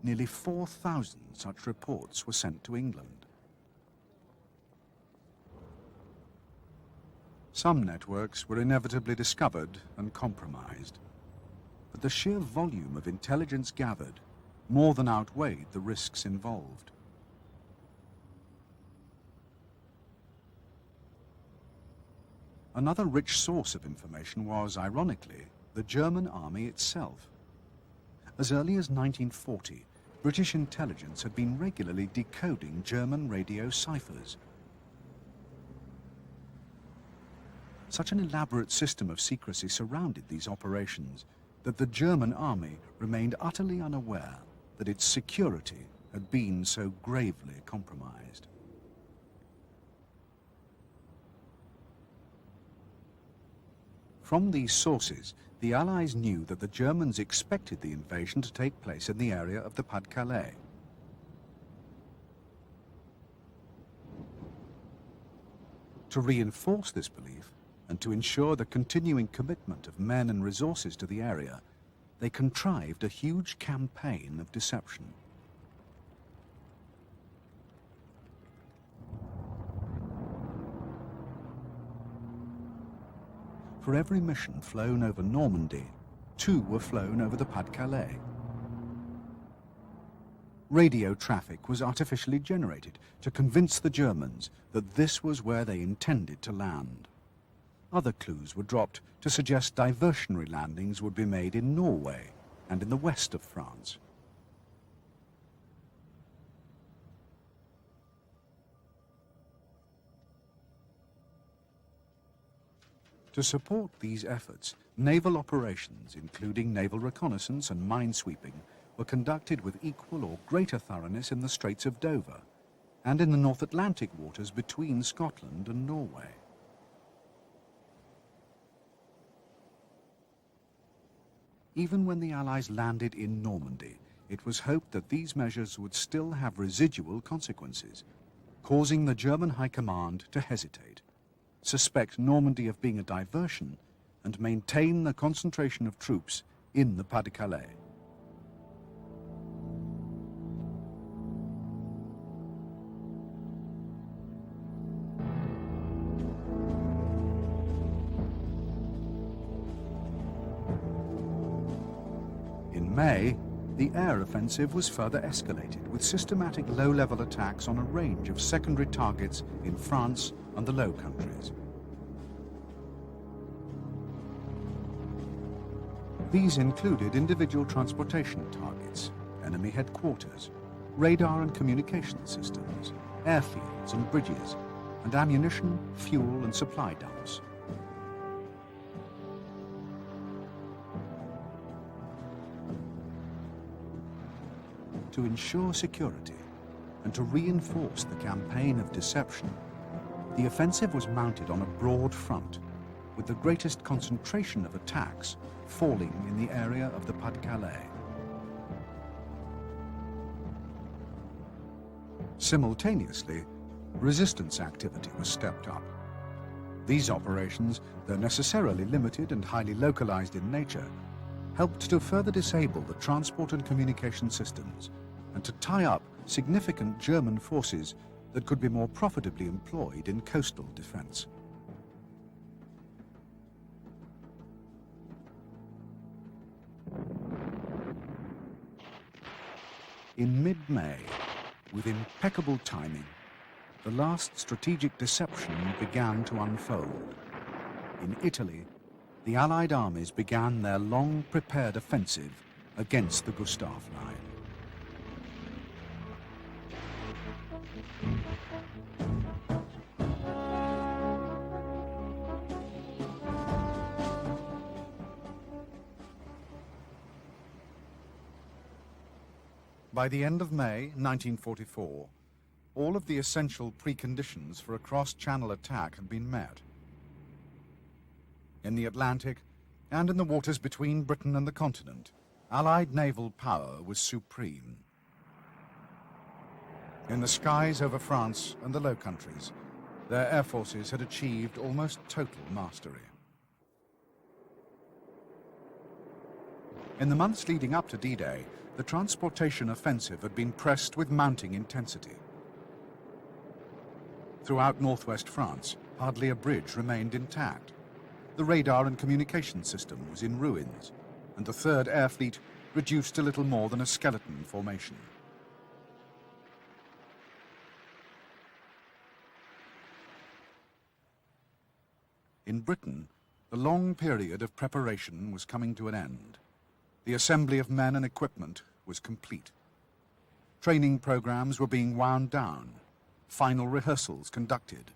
nearly 4,000 such reports were sent to England. Some networks were inevitably discovered and compromised, but the sheer volume of intelligence gathered more than outweighed the risks involved. Another rich source of information was, ironically, the German army itself. As early as 1940, British intelligence had been regularly decoding German radio ciphers. Such an elaborate system of secrecy surrounded these operations that the German army remained utterly unaware that its security had been so gravely compromised. From these sources, the Allies knew that the Germans expected the invasion to take place in the area of the Pas-de-Calais. To reinforce this belief, and to ensure the continuing commitment of men and resources to the area, they contrived a huge campaign of deception. For every mission flown over Normandy, 2 were flown over the Pas-de-Calais. Radio traffic was artificially generated to convince the Germans that this was where they intended to land. Other clues were dropped to suggest diversionary landings would be made in Norway and in the west of France. To support these efforts, naval operations, including naval reconnaissance and minesweeping, were conducted with equal or greater thoroughness in the Straits of Dover and in the North Atlantic waters between Scotland and Norway. Even when the Allies landed in Normandy, it was hoped that these measures would still have residual consequences, causing the German High Command to hesitate, suspect Normandy of being a diversion, and maintain the concentration of troops in the Pas-de-Calais. In May, the air offensive was further escalated with systematic low-level attacks on a range of secondary targets in France and the Low Countries. These included individual transportation targets, enemy headquarters, radar and communication systems, airfields and bridges, and ammunition, fuel and supply dumps. To ensure security and to reinforce the campaign of deception, the offensive was mounted on a broad front, with the greatest concentration of attacks falling in the area of the Pas-de-Calais. Simultaneously, resistance activity was stepped up. These operations, though necessarily limited and highly localized in nature, helped to further disable the transport and communication systems and to tie up significant German forces that could be more profitably employed in coastal defense. In mid-May, with impeccable timing, the last strategic deception began to unfold. In Italy, the Allied armies began their long-prepared offensive against the Gustav Line. By the end of May 1944, all of the essential preconditions for a cross-channel attack had been met. In the Atlantic and in the waters between Britain and the continent, Allied naval power was supreme. In the skies over France and the Low Countries, their air forces had achieved almost total mastery. In the months leading up to D-Day, the transportation offensive had been pressed with mounting intensity. Throughout northwest France, hardly a bridge remained intact. The radar and communication system was in ruins, and the Third Air Fleet reduced to little more than a skeleton formation. In Britain, the long period of preparation was coming to an end. The assembly of men and equipment was complete. Training programs were being wound down, final rehearsals conducted,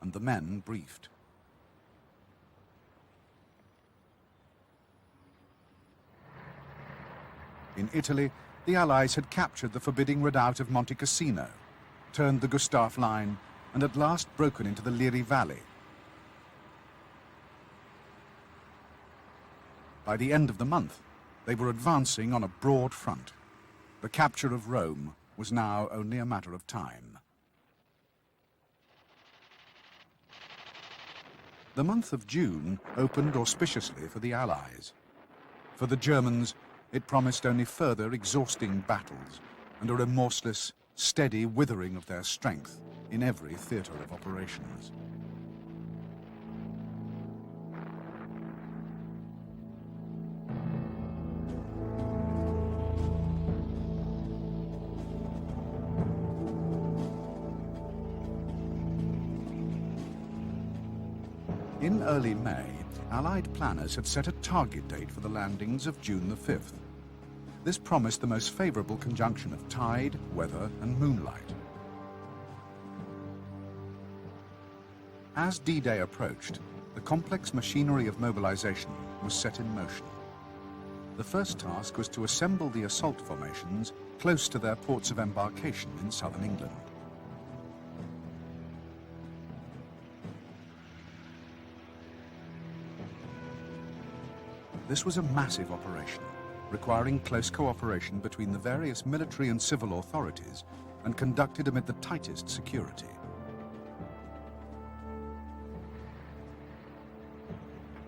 and the men briefed. In Italy, the Allies had captured the forbidding redoubt of Monte Cassino, turned the Gustav Line, and at last broken into the Liri Valley. By the end of the month, they were advancing on a broad front. The capture of Rome was now only a matter of time. The month of June opened auspiciously for the Allies. For the Germans, it promised only further exhausting battles and a remorseless, steady withering of their strength in every theatre of operations. In early May, Allied planners had set a target date for the landings of June the 5th. This promised the most favorable conjunction of tide, weather, and moonlight. As D-Day approached, the complex machinery of mobilization was set in motion. The first task was to assemble the assault formations close to their ports of embarkation in southern England. This was a massive operation, requiring close cooperation between the various military and civil authorities and conducted amid the tightest security.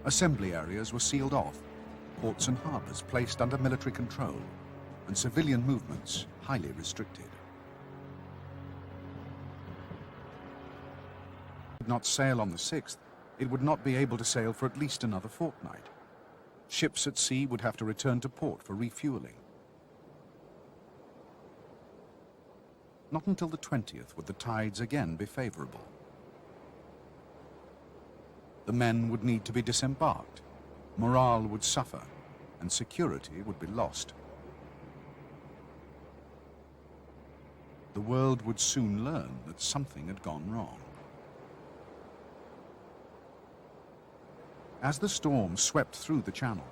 Assembly areas were sealed off, ports and harbors placed under military control, and civilian movements highly restricted. If it did not sail on the 6th, it would not be able to sail for at least another fortnight. Ships at sea would have to return to port for refueling. Not until the 20th would the tides again be favorable. The men would need to be disembarked, morale would suffer, and security would be lost. The world would soon learn that something had gone wrong. As the storm swept through the channel,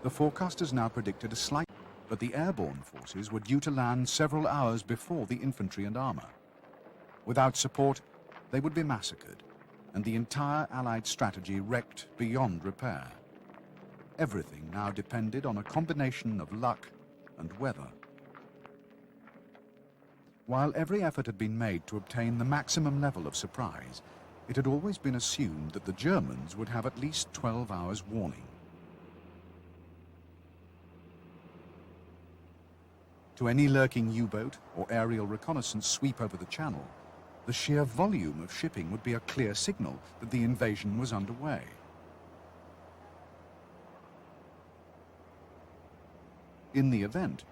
the forecasters now predicted a slight, but the airborne forces were due to land several hours before the infantry and armor. Without support, they would be massacred, and the entire Allied strategy wrecked beyond repair. Everything now depended on a combination of luck and weather. While every effort had been made to obtain the maximum level of surprise, it had always been assumed that the Germans would have at least 12 hours warning. To any lurking U-boat or aerial reconnaissance sweep over the channel, the sheer volume of shipping would be a clear signal that the invasion was underway. In the event,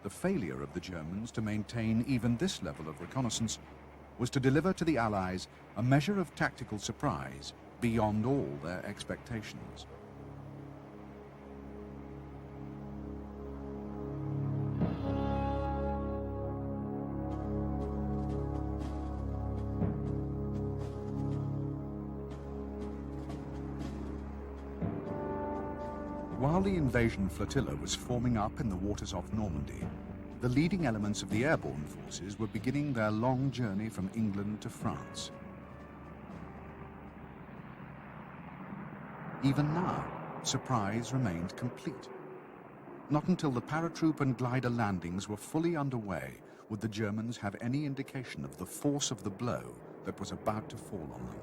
the failure of the Germans to maintain even this level of reconnaissance was to deliver to the Allies a measure of tactical surprise beyond all their expectations. While the invasion flotilla was forming up in the waters off Normandy, the leading elements of the airborne forces were beginning their long journey from England to France. Even now, surprise remained complete. Not until the paratroop and glider landings were fully underway would the Germans have any indication of the force of the blow that was about to fall on them.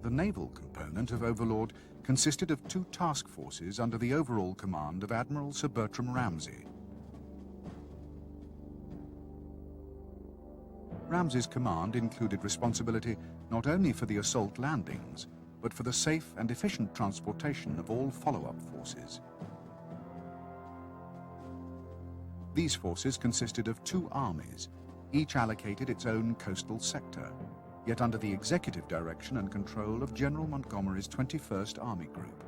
The naval component of Overlord consisted of two task forces under the overall command of Admiral Sir Bertram Ramsay. Ramsay's command included responsibility not only for the assault landings, but for the safe and efficient transportation of all follow-up forces. These forces consisted of two armies, each allocated its own coastal sector, yet under the executive direction and control of General Montgomery's 21st Army Group.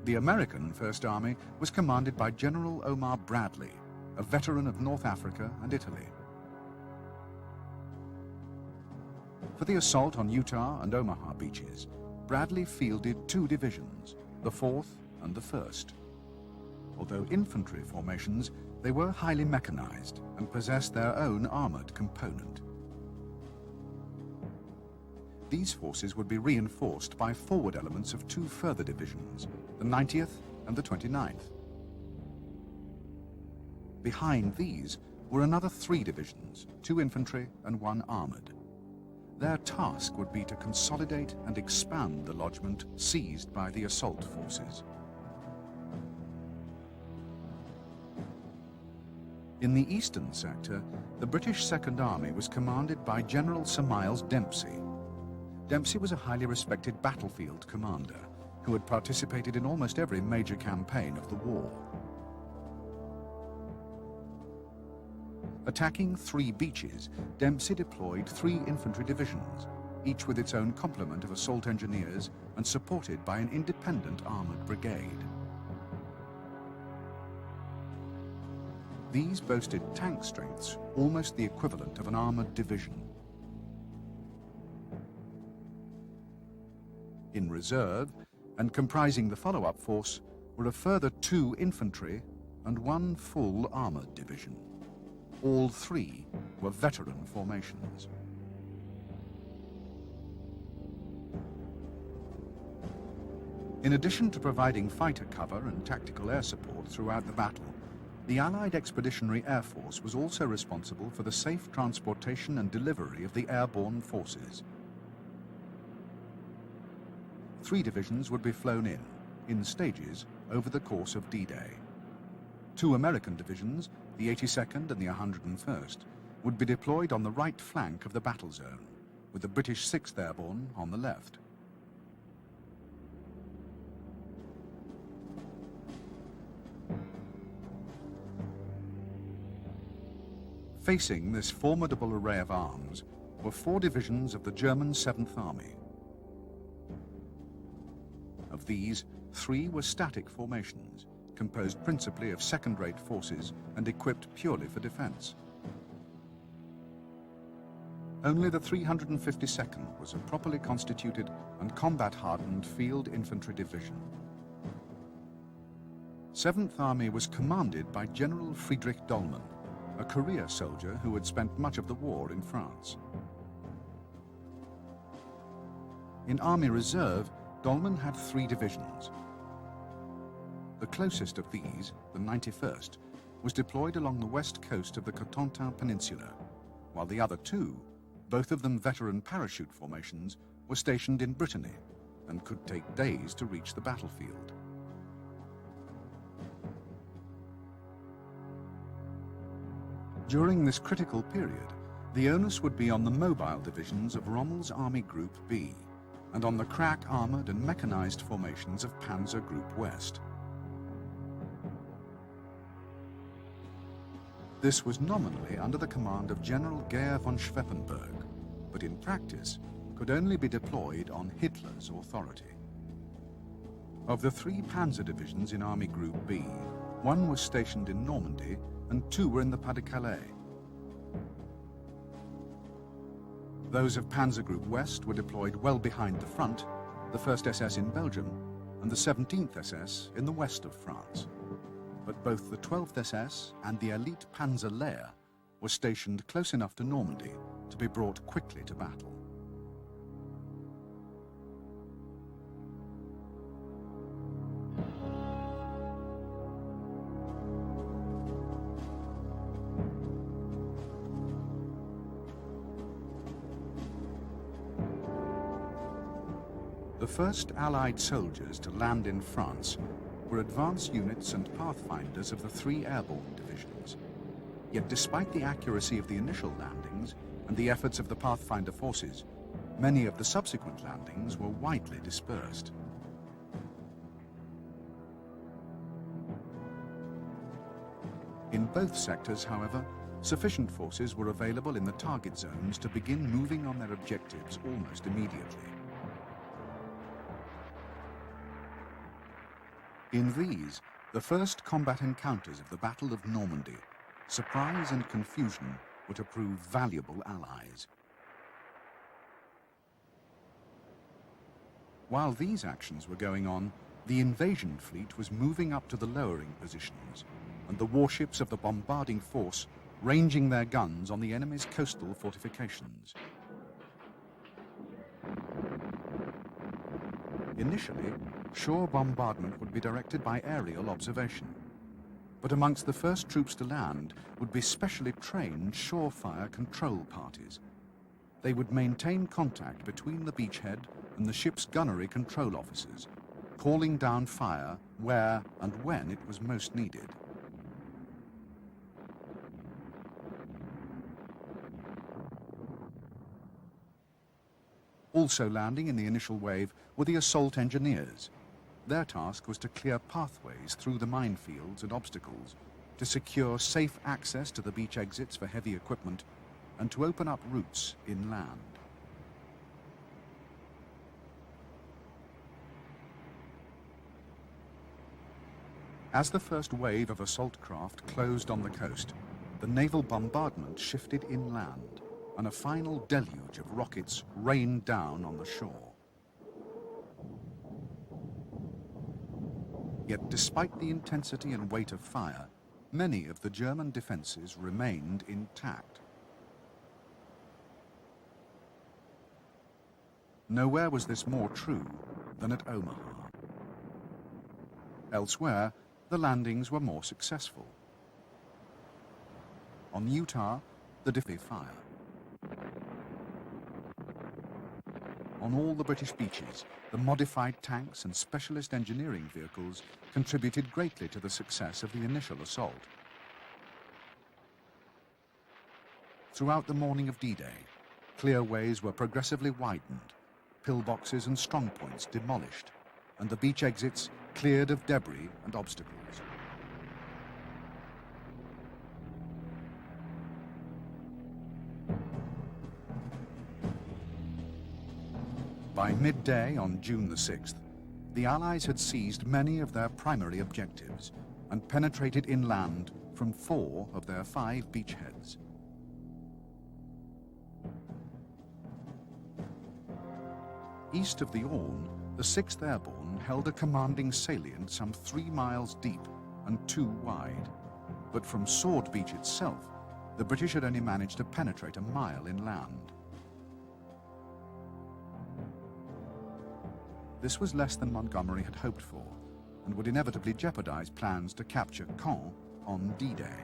The American First Army was commanded by General Omar Bradley, a veteran of North Africa and Italy. For the assault on Utah and Omaha beaches, Bradley fielded two divisions, the 4th and the 1st. Although infantry formations, they were highly mechanized and possessed their own armored component. These forces would be reinforced by forward elements of two further divisions, the 90th and the 29th. Behind these were another 3 divisions, 2 infantry and 1 armored. Their task would be to consolidate and expand the lodgment seized by the assault forces. In the eastern sector, the British Second Army was commanded by General Sir Miles Dempsey. Dempsey was a highly respected battlefield commander who had participated in almost every major campaign of the war. Attacking 3 beaches, Dempsey deployed 3 infantry divisions, each with its own complement of assault engineers and supported by an independent armored brigade. These boasted tank strengths almost the equivalent of an armored division. In reserve, and comprising the follow-up force, were a further 2 infantry and 1 full armored division. All 3 were veteran formations. In addition to providing fighter cover and tactical air support throughout the battle, the Allied Expeditionary Air Force was also responsible for the safe transportation and delivery of the airborne forces. 3 divisions would be flown in stages, over the course of D-Day. 2 American divisions, the 82nd and the 101st, would be deployed on the right flank of the battle zone, with the British 6th Airborne on the left. Facing this formidable array of arms were 4 divisions of the German 7th Army. Of these, 3 were static formations, composed principally of second-rate forces and equipped purely for defense. Only the 352nd was a properly constituted and combat-hardened field infantry division. 7th Army was commanded by General Friedrich Dollmann, a career soldier who had spent much of the war in France. In Army Reserve, Dollmann had 3 divisions. The closest of these, the 91st, was deployed along the west coast of the Cotentin Peninsula, while the other two, both of them veteran parachute formations, were stationed in Brittany and could take days to reach the battlefield. During this critical period, the onus would be on the mobile divisions of Rommel's Army Group B and on the crack armoured and mechanized formations of Panzer Group West. This was nominally under the command of General Geyer von Schweppenberg, but in practice could only be deployed on Hitler's authority. Of the 3 panzer divisions in Army Group B, 1 was stationed in Normandy and 2 were in the Pas-de-Calais. Those of Panzer Group West were deployed well behind the front, the 1st SS in Belgium and the 17th SS in the west of France. But both the 12th SS and the elite Panzer Lehr were stationed close enough to Normandy to be brought quickly to battle. The first Allied soldiers to land in France were advance units and pathfinders of the 3 airborne divisions. Yet despite the accuracy of the initial landings and the efforts of the pathfinder forces, many of the subsequent landings were widely dispersed. In both sectors, however, sufficient forces were available in the target zones to begin moving on their objectives almost immediately. In these, the first combat encounters of the Battle of Normandy, surprise and confusion were to prove valuable allies. While these actions were going on, the invasion fleet was moving up to the lowering positions, and the warships of the bombarding force ranging their guns on the enemy's coastal fortifications. Initially, shore bombardment would be directed by aerial observation, but amongst the first troops to land would be specially trained shore fire control parties. They would maintain contact between the beachhead and the ship's gunnery control officers, calling down fire where and when it was most needed. Also landing in the initial wave were the assault engineers. Their task was to clear pathways through the minefields and obstacles, to secure safe access to the beach exits for heavy equipment, and to open up routes inland. As the first wave of assault craft closed on the coast, the naval bombardment shifted inland, and a final deluge of rockets rained down on the shore. Yet despite the intensity and weight of fire, many of the German defenses remained intact. Nowhere was this more true than at Omaha. Elsewhere, the landings were more successful. On Utah, the defensive fire. On all the British beaches, the modified tanks and specialist engineering vehicles contributed greatly to the success of the initial assault. Throughout the morning of D-Day, clearways were progressively widened, pillboxes and strongpoints demolished, and the beach exits cleared of debris and obstacles. By midday on June the 6th, the Allies had seized many of their primary objectives and penetrated inland from 4 of their 5 beachheads. East of the Orne, the 6th Airborne held a commanding salient some 3 miles deep and 2 wide. But from Sword Beach itself, the British had only managed to penetrate a mile inland. This was less than Montgomery had hoped for, and would inevitably jeopardize plans to capture Caen on D-Day.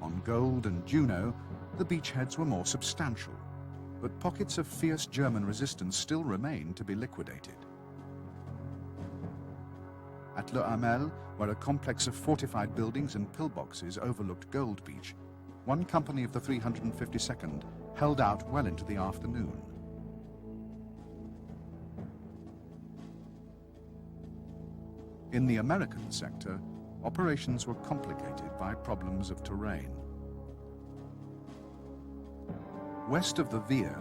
On Gold and Juno, the beachheads were more substantial, but pockets of fierce German resistance still remained to be liquidated. At Le Hamel, where a complex of fortified buildings and pillboxes overlooked Gold Beach, one company of the 352nd held out well into the afternoon. In the American sector, operations were complicated by problems of terrain. West of the Veer,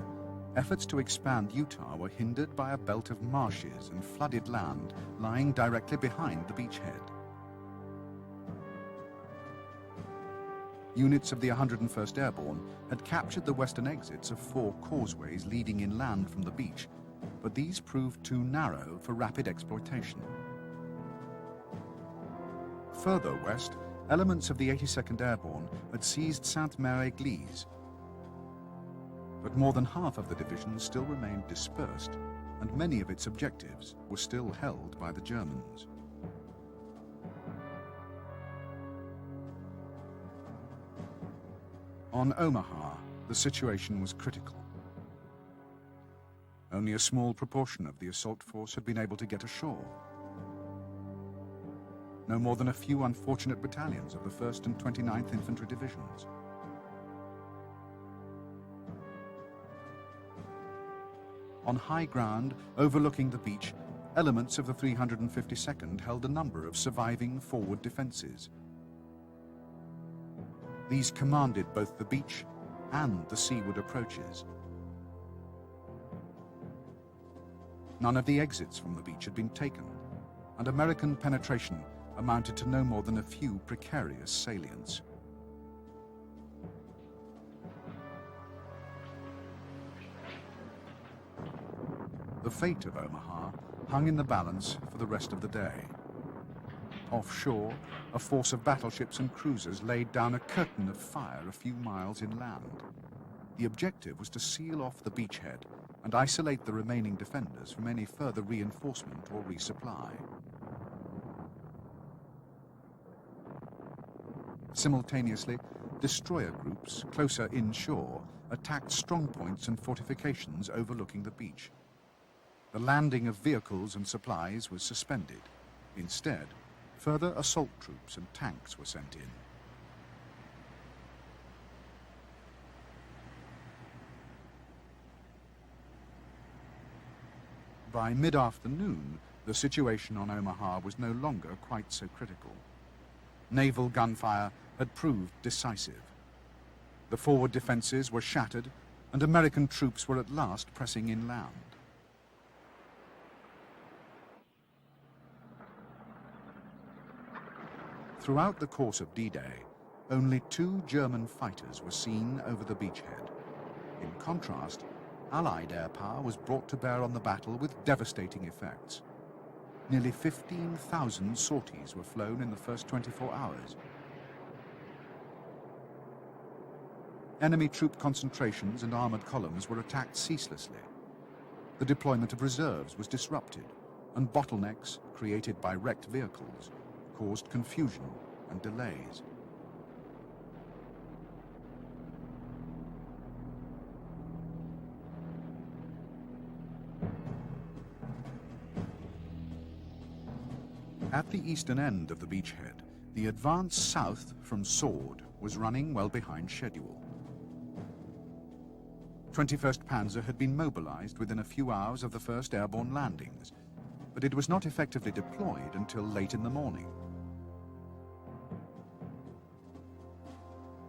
efforts to expand Utah were hindered by a belt of marshes and flooded land lying directly behind the beachhead. Units of the 101st Airborne had captured the western exits of 4 causeways leading inland from the beach, but these proved too narrow for rapid exploitation. Further west, elements of the 82nd Airborne had seized Sainte-Mère-Église, but more than half of the division still remained dispersed, and many of its objectives were still held by the Germans. On Omaha, the situation was critical. Only a small proportion of the assault force had been able to get ashore. No more than a few unfortunate battalions of the 1st and 29th Infantry Divisions. On high ground overlooking the beach, elements of the 352nd held a number of surviving forward defenses. These commanded both the beach and the seaward approaches. None of the exits from the beach had been taken, and American penetration amounted to no more than a few precarious salients. The fate of Omaha hung in the balance for the rest of the day. Offshore, a force of battleships and cruisers laid down a curtain of fire a few miles inland. The objective was to seal off the beachhead and isolate the remaining defenders from any further reinforcement or resupply. Simultaneously, destroyer groups closer inshore attacked strongpoints and fortifications overlooking the beach. The landing of vehicles and supplies was suspended. Instead, further assault troops and tanks were sent in. By mid-afternoon, the situation on Omaha was no longer quite so critical. Naval gunfire had proved decisive. The forward defenses were shattered, and American troops were at last pressing inland. Throughout the course of D-Day, only 2 German fighters were seen over the beachhead. In contrast, Allied air power was brought to bear on the battle with devastating effects. Nearly 15,000 sorties were flown in the first 24 hours. Enemy troop concentrations and armored columns were attacked ceaselessly. The deployment of reserves was disrupted, and bottlenecks created by wrecked vehicles caused confusion and delays. At the eastern end of the beachhead, the advance south from Sword was running well behind schedule. 21st Panzer had been mobilized within a few hours of the first airborne landings, but it was not effectively deployed until late in the morning.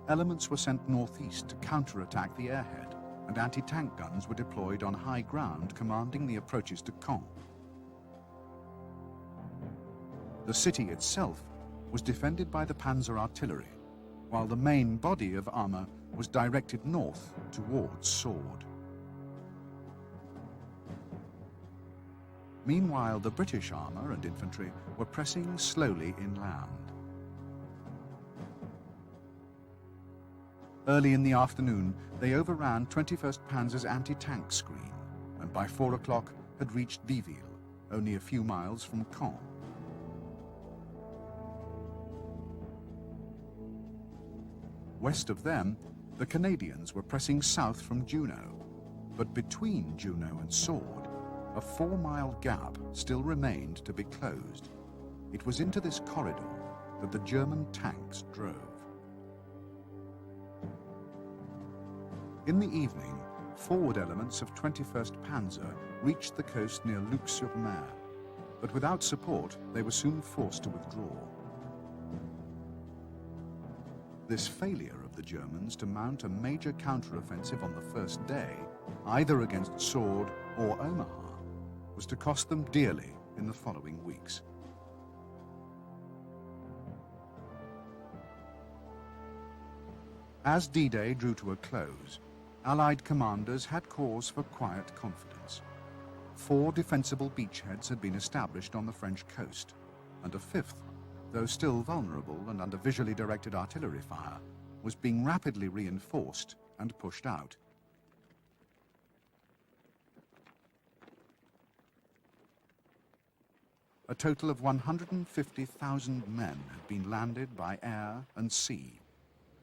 Elements were sent northeast to counterattack the airhead, and anti-tank guns were deployed on high ground commanding the approaches to Caen. The city itself was defended by the Panzer artillery, while the main body of armor was directed north towards Sword. Meanwhile, the British armor and infantry were pressing slowly inland. Early in the afternoon, they overran 21st Panzer's anti-tank screen and by 4 o'clock had reached Viville, only a few miles from Caen. West of them, the Canadians were pressing south from Juno, but between Juno and Sword, a 4-mile gap still remained to be closed. It was into this corridor that the German tanks drove. In the evening, forward elements of 21st Panzer reached the coast near Luc-sur-Mer, but without support, they were soon forced to withdraw. This failure of the Germans to mount a major counteroffensive on the first day, either against Sword or Omaha, was to cost them dearly in the following weeks. As D-Day drew to a close, Allied commanders had cause for quiet confidence. 4 defensible beachheads had been established on the French coast, and a 5th, though still vulnerable and under visually directed artillery fire, was being rapidly reinforced and pushed out. A total of 150,000 men had been landed by air and sea,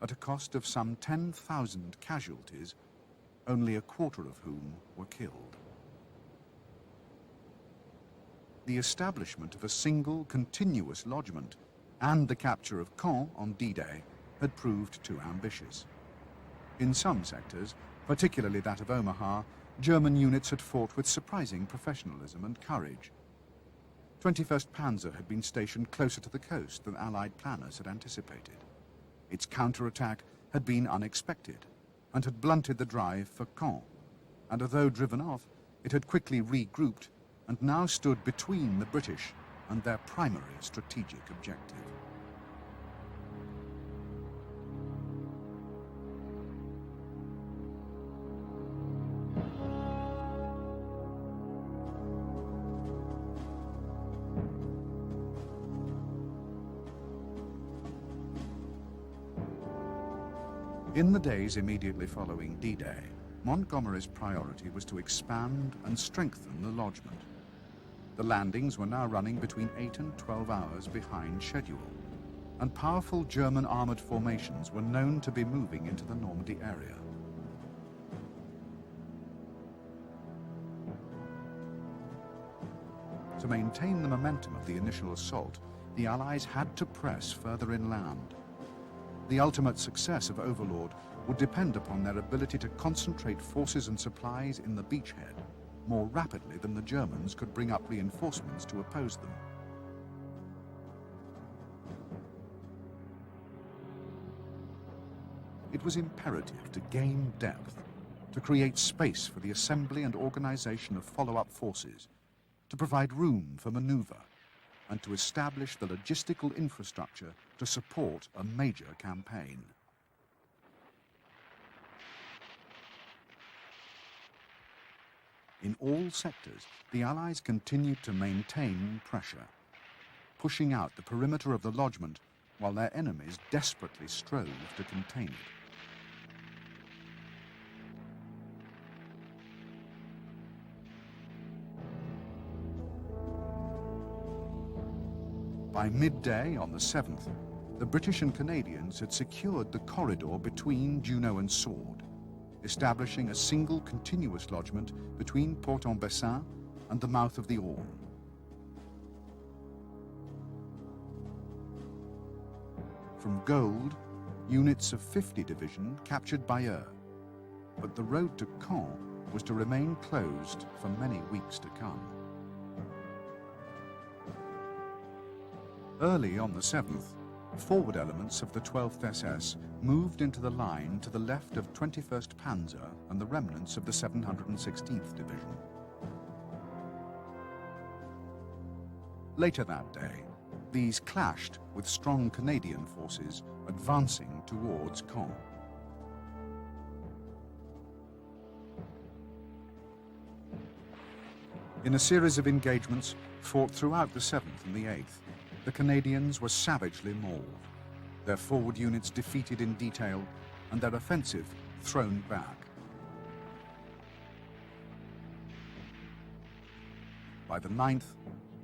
at a cost of some 10,000 casualties, only a quarter of whom were killed. The establishment of a single continuous lodgment and the capture of Caen on D-Day had proved too ambitious. In some sectors, particularly that of Omaha, German units had fought with surprising professionalism and courage. 21st Panzer had been stationed closer to the coast than Allied planners had anticipated. Its counterattack had been unexpected and had blunted the drive for Caen, and although driven off, it had quickly regrouped and now stood between the British and their primary strategic objective. In the days immediately following D-Day, Montgomery's priority was to expand and strengthen the lodgment. The landings were now running between 8 and 12 hours behind schedule, and powerful German armored formations were known to be moving into the Normandy area. To maintain the momentum of the initial assault, the Allies had to press further inland. The ultimate success of Overlord would depend upon their ability to concentrate forces and supplies in the beachhead more rapidly than the Germans could bring up reinforcements to oppose them. It was imperative to gain depth, to create space for the assembly and organization of follow-up forces, to provide room for maneuver, and to establish the logistical infrastructure to support a major campaign. In all sectors, the Allies continued to maintain pressure, pushing out the perimeter of the lodgment while their enemies desperately strove to contain it. By midday on the 7th, the British and Canadians had secured the corridor between Juno and Sword, establishing a single continuous lodgment between Port-en-Bessin and the mouth of the Orne. From Gold, units of 50 Division captured Bayeux, but the road to Caen was to remain closed for many weeks to come. Early on the 7th, forward elements of the 12th SS moved into the line to the left of 21st Panzer and the remnants of the 716th Division. Later that day, these clashed with strong Canadian forces advancing towards Caen. In a series of engagements fought throughout the 7th and the 8th, the Canadians were savagely mauled, their forward units defeated in detail, and their offensive thrown back. By the 9th,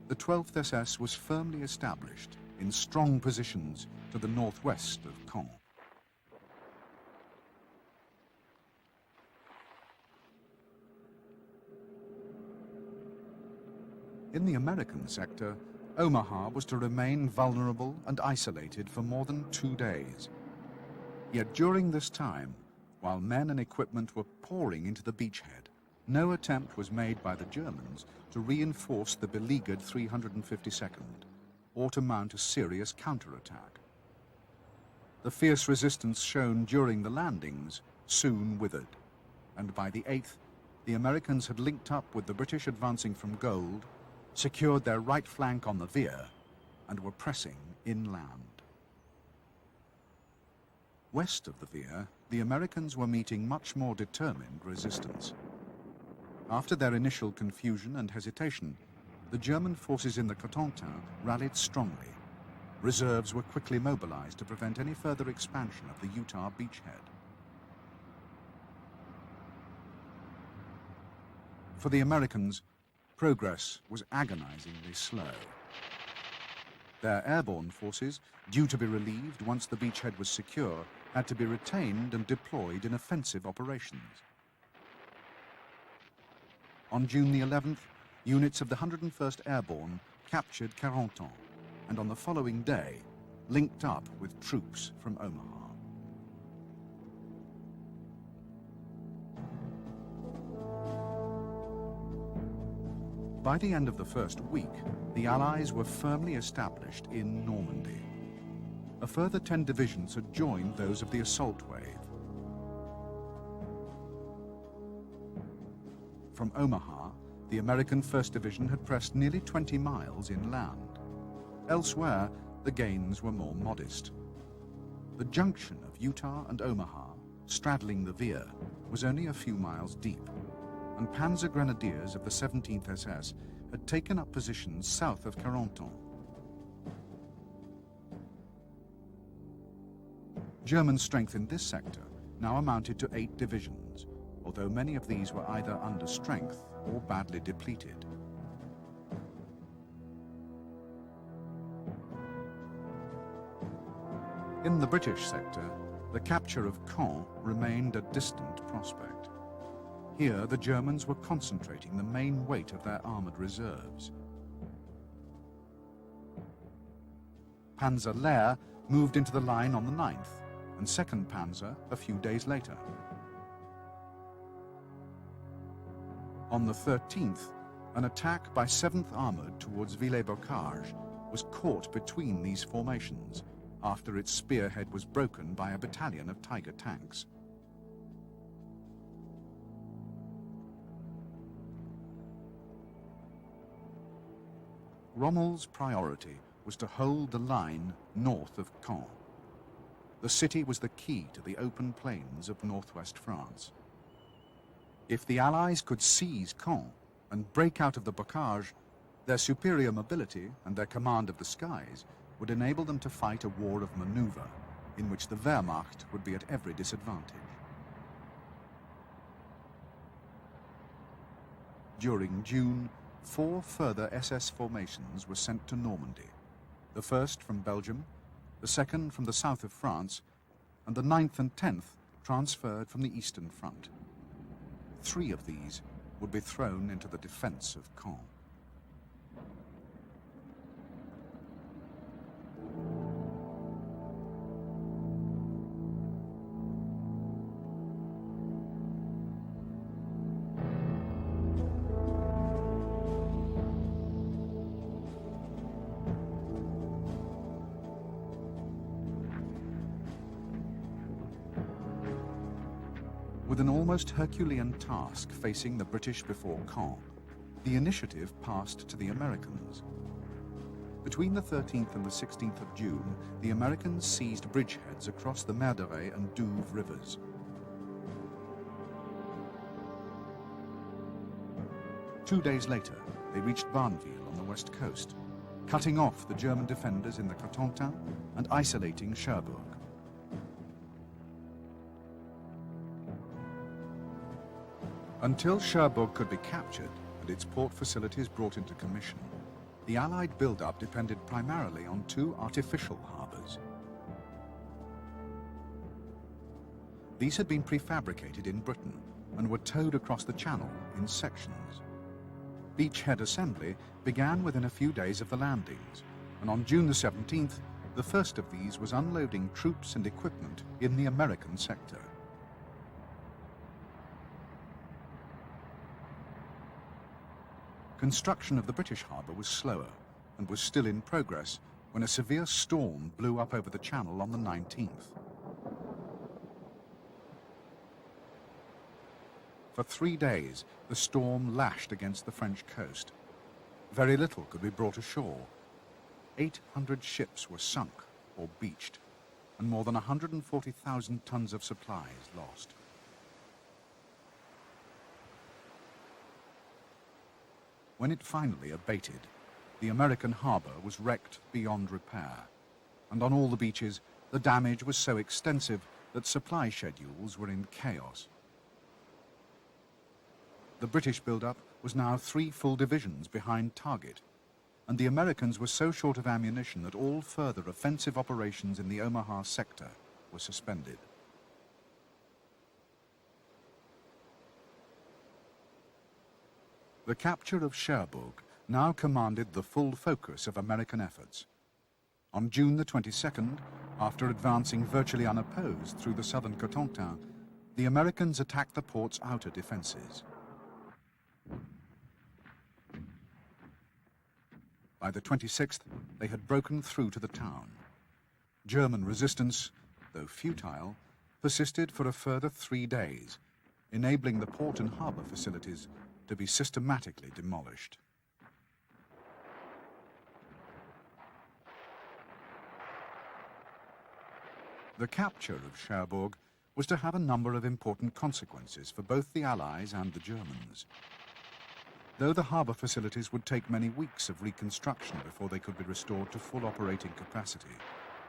the 12th SS was firmly established in strong positions to the northwest of Caen. In the American sector, Omaha was to remain vulnerable and isolated for more than 2 days. Yet during this time, while men and equipment were pouring into the beachhead, no attempt was made by the Germans to reinforce the beleaguered 352nd or to mount a serious counterattack. The fierce resistance shown during the landings soon withered, and by the 8th, the Americans had linked up with the British advancing from Gold, secured their right flank on the Veer, and were pressing inland. West of the Veer, the Americans were meeting much more determined resistance. After their initial confusion and hesitation, the German forces in the Cotentin rallied strongly. Reserves were quickly mobilized to prevent any further expansion of the Utah beachhead. For the Americans, progress was agonizingly slow. Their airborne forces, due to be relieved once the beachhead was secure, had to be retained and deployed in offensive operations. On June the 11th, units of the 101st Airborne captured Carentan, and on the following day, linked up with troops from Omaha. By the end of the first week, the Allies were firmly established in Normandy. A further 10 divisions had joined those of the assault wave. From Omaha, the American 1st Division had pressed nearly 20 miles inland. Elsewhere, the gains were more modest. The junction of Utah and Omaha, straddling the Veer, was only a few miles deep, and Panzer Grenadiers of the 17th SS had taken up positions south of Carentan. German strength in this sector now amounted to 8 divisions, although many of these were either under strength or badly depleted. In the British sector, the capture of Caen remained a distant prospect. Here, the Germans were concentrating the main weight of their armored reserves. Panzer Lehr moved into the line on the 9th, and 2nd Panzer a few days later. On the 13th, an attack by 7th Armored towards Villers-Bocage was caught between these formations after its spearhead was broken by a battalion of Tiger tanks. Rommel's priority was to hold the line north of Caen. The city was the key to the open plains of northwest France. If the Allies could seize Caen and break out of the bocage, their superior mobility and their command of the skies would enable them to fight a war of maneuver in which the Wehrmacht would be at every disadvantage. During June, 4 further SS formations were sent to Normandy, the 1st from Belgium, the 2nd from the south of France, and the 9th and 10th transferred from the Eastern Front. 3 of these would be thrown into the defense of Caen. With an almost Herculean task facing the British before Caen, the initiative passed to the Americans. Between the 13th and the 16th of June, the Americans seized bridgeheads across the Merderet and Douve rivers. Two days later, they reached Barneville on the west coast, cutting off the German defenders in the Cotentin and isolating Cherbourg. Until Cherbourg could be captured, and its port facilities brought into commission, the Allied build-up depended primarily on two artificial harbours. These had been prefabricated in Britain and were towed across the channel in sections. Beachhead assembly began within a few days of the landings, and on June the 17th, the first of these was unloading troops and equipment in the American sector. Construction of the British harbour was slower and was still in progress when a severe storm blew up over the channel on the 19th. For 3 days, the storm lashed against the French coast. Very little could be brought ashore. 800 ships were sunk or beached, and more than 140,000 tons of supplies lost. When it finally abated, the American harbour was wrecked beyond repair, and on all the beaches, the damage was so extensive that supply schedules were in chaos. The British build-up was now 3 full divisions behind target, and the Americans were so short of ammunition that all further offensive operations in the Omaha sector were suspended. The capture of Cherbourg now commanded the full focus of American efforts. On June the 22nd, after advancing virtually unopposed through the southern Cotentin, the Americans attacked the port's outer defenses. By the 26th, they had broken through to the town. German resistance, though futile, persisted for a further 3 days, enabling the port and harbour facilities to be systematically demolished. The capture of Cherbourg was to have a number of important consequences for both the Allies and the Germans. Though the harbour facilities would take many weeks of reconstruction before they could be restored to full operating capacity,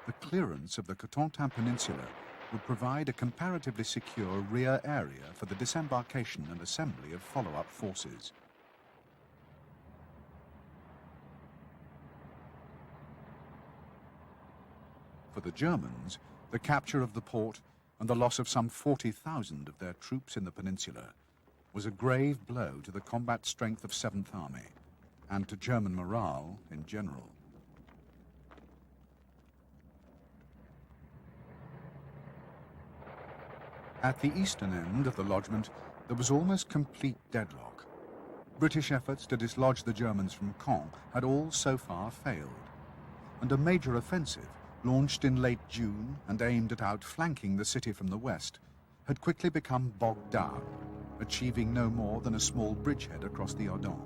the clearance of the Cotentin Peninsula would provide a comparatively secure rear area for the disembarkation and assembly of follow-up forces. For the Germans, the capture of the port and the loss of some 40,000 of their troops in the peninsula was a grave blow to the combat strength of 7th Army and to German morale in general. At the eastern end of the lodgement, there was almost complete deadlock. British efforts to dislodge the Germans from Caen had all so far failed, and a major offensive, launched in late June and aimed at outflanking the city from the west, had quickly become bogged down, achieving no more than a small bridgehead across the Odon.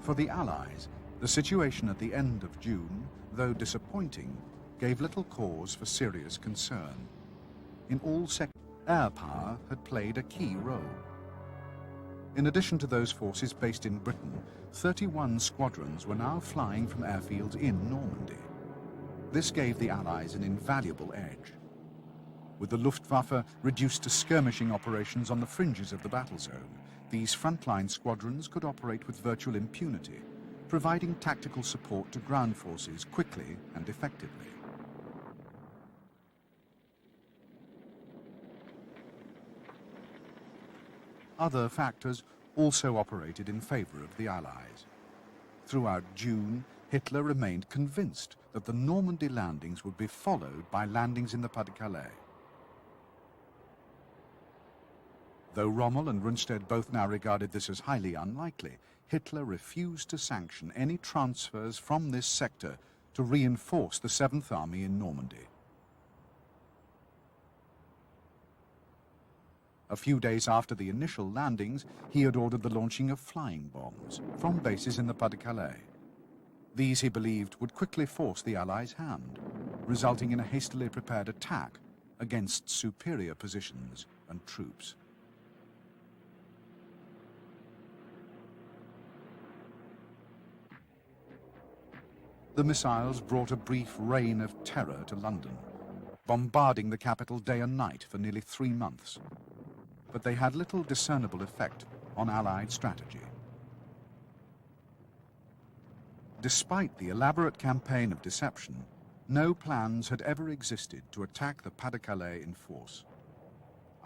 For the Allies, the situation at the end of June, though disappointing, gave little cause for serious concern. In all sectors, air power had played a key role. In addition to those forces based in Britain, 31 squadrons were now flying from airfields in Normandy. This gave the Allies an invaluable edge. With the Luftwaffe reduced to skirmishing operations on the fringes of the battle zone, these frontline squadrons could operate with virtual impunity, providing tactical support to ground forces quickly and effectively. Other factors also operated in favor of the Allies. Throughout June, Hitler remained convinced that the Normandy landings would be followed by landings in the Pas-de-Calais. Though Rommel and Rundstedt both now regarded this as highly unlikely, Hitler refused to sanction any transfers from this sector to reinforce the 7th Army in Normandy. A few days after the initial landings, he had ordered the launching of flying bombs from bases in the Pas-de-Calais. These, he believed, would quickly force the Allies' hand, resulting in a hastily prepared attack against superior positions and troops. The missiles brought a brief reign of terror to London, bombarding the capital day and night for nearly 3 months. But they had little discernible effect on Allied strategy. Despite the elaborate campaign of deception, no plans had ever existed to attack the Pas-de-Calais in force.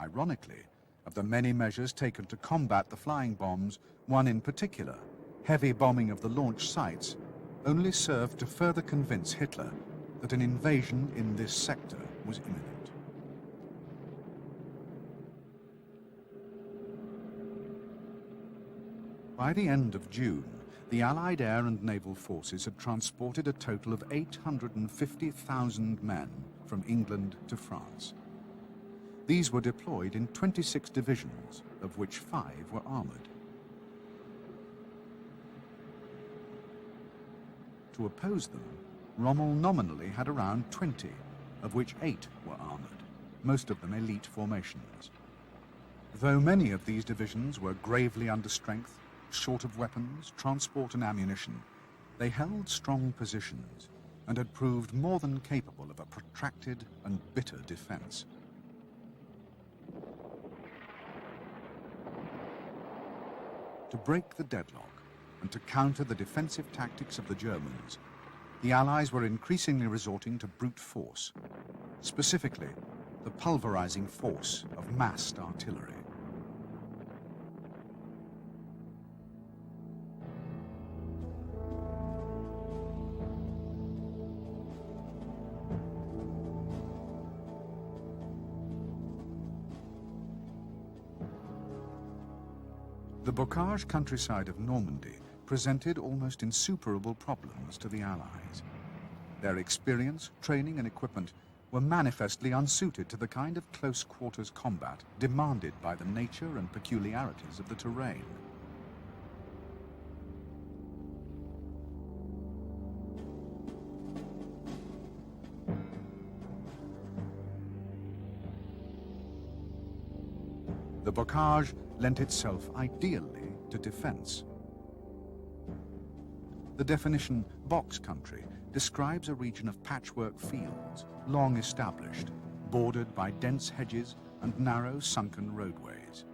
Ironically, of the many measures taken to combat the flying bombs, one in particular, heavy bombing of the launch sites, only served to further convince Hitler that an invasion in this sector was imminent. By the end of June, the Allied air and naval forces had transported a total of 850,000 men from England to France. These were deployed in 26 divisions, of which 5 were armored. To oppose them, Rommel nominally had around 20, of which 8 were armored, most of them elite formations. Though many of these divisions were gravely under strength, short of weapons, transport and ammunition, they held strong positions and had proved more than capable of a protracted and bitter defense. To break the deadlock and to counter the defensive tactics of the Germans, the Allies were increasingly resorting to brute force, specifically the pulverizing force of massed artillery. The Bocage countryside of Normandy presented almost insuperable problems to the Allies. Their experience, training and equipment were manifestly unsuited to the kind of close-quarters combat demanded by the nature and peculiarities of the terrain. The Bocage lent itself ideally to defense. The definition box country describes a region of patchwork fields, long established, bordered by dense hedges and narrow sunken roadways.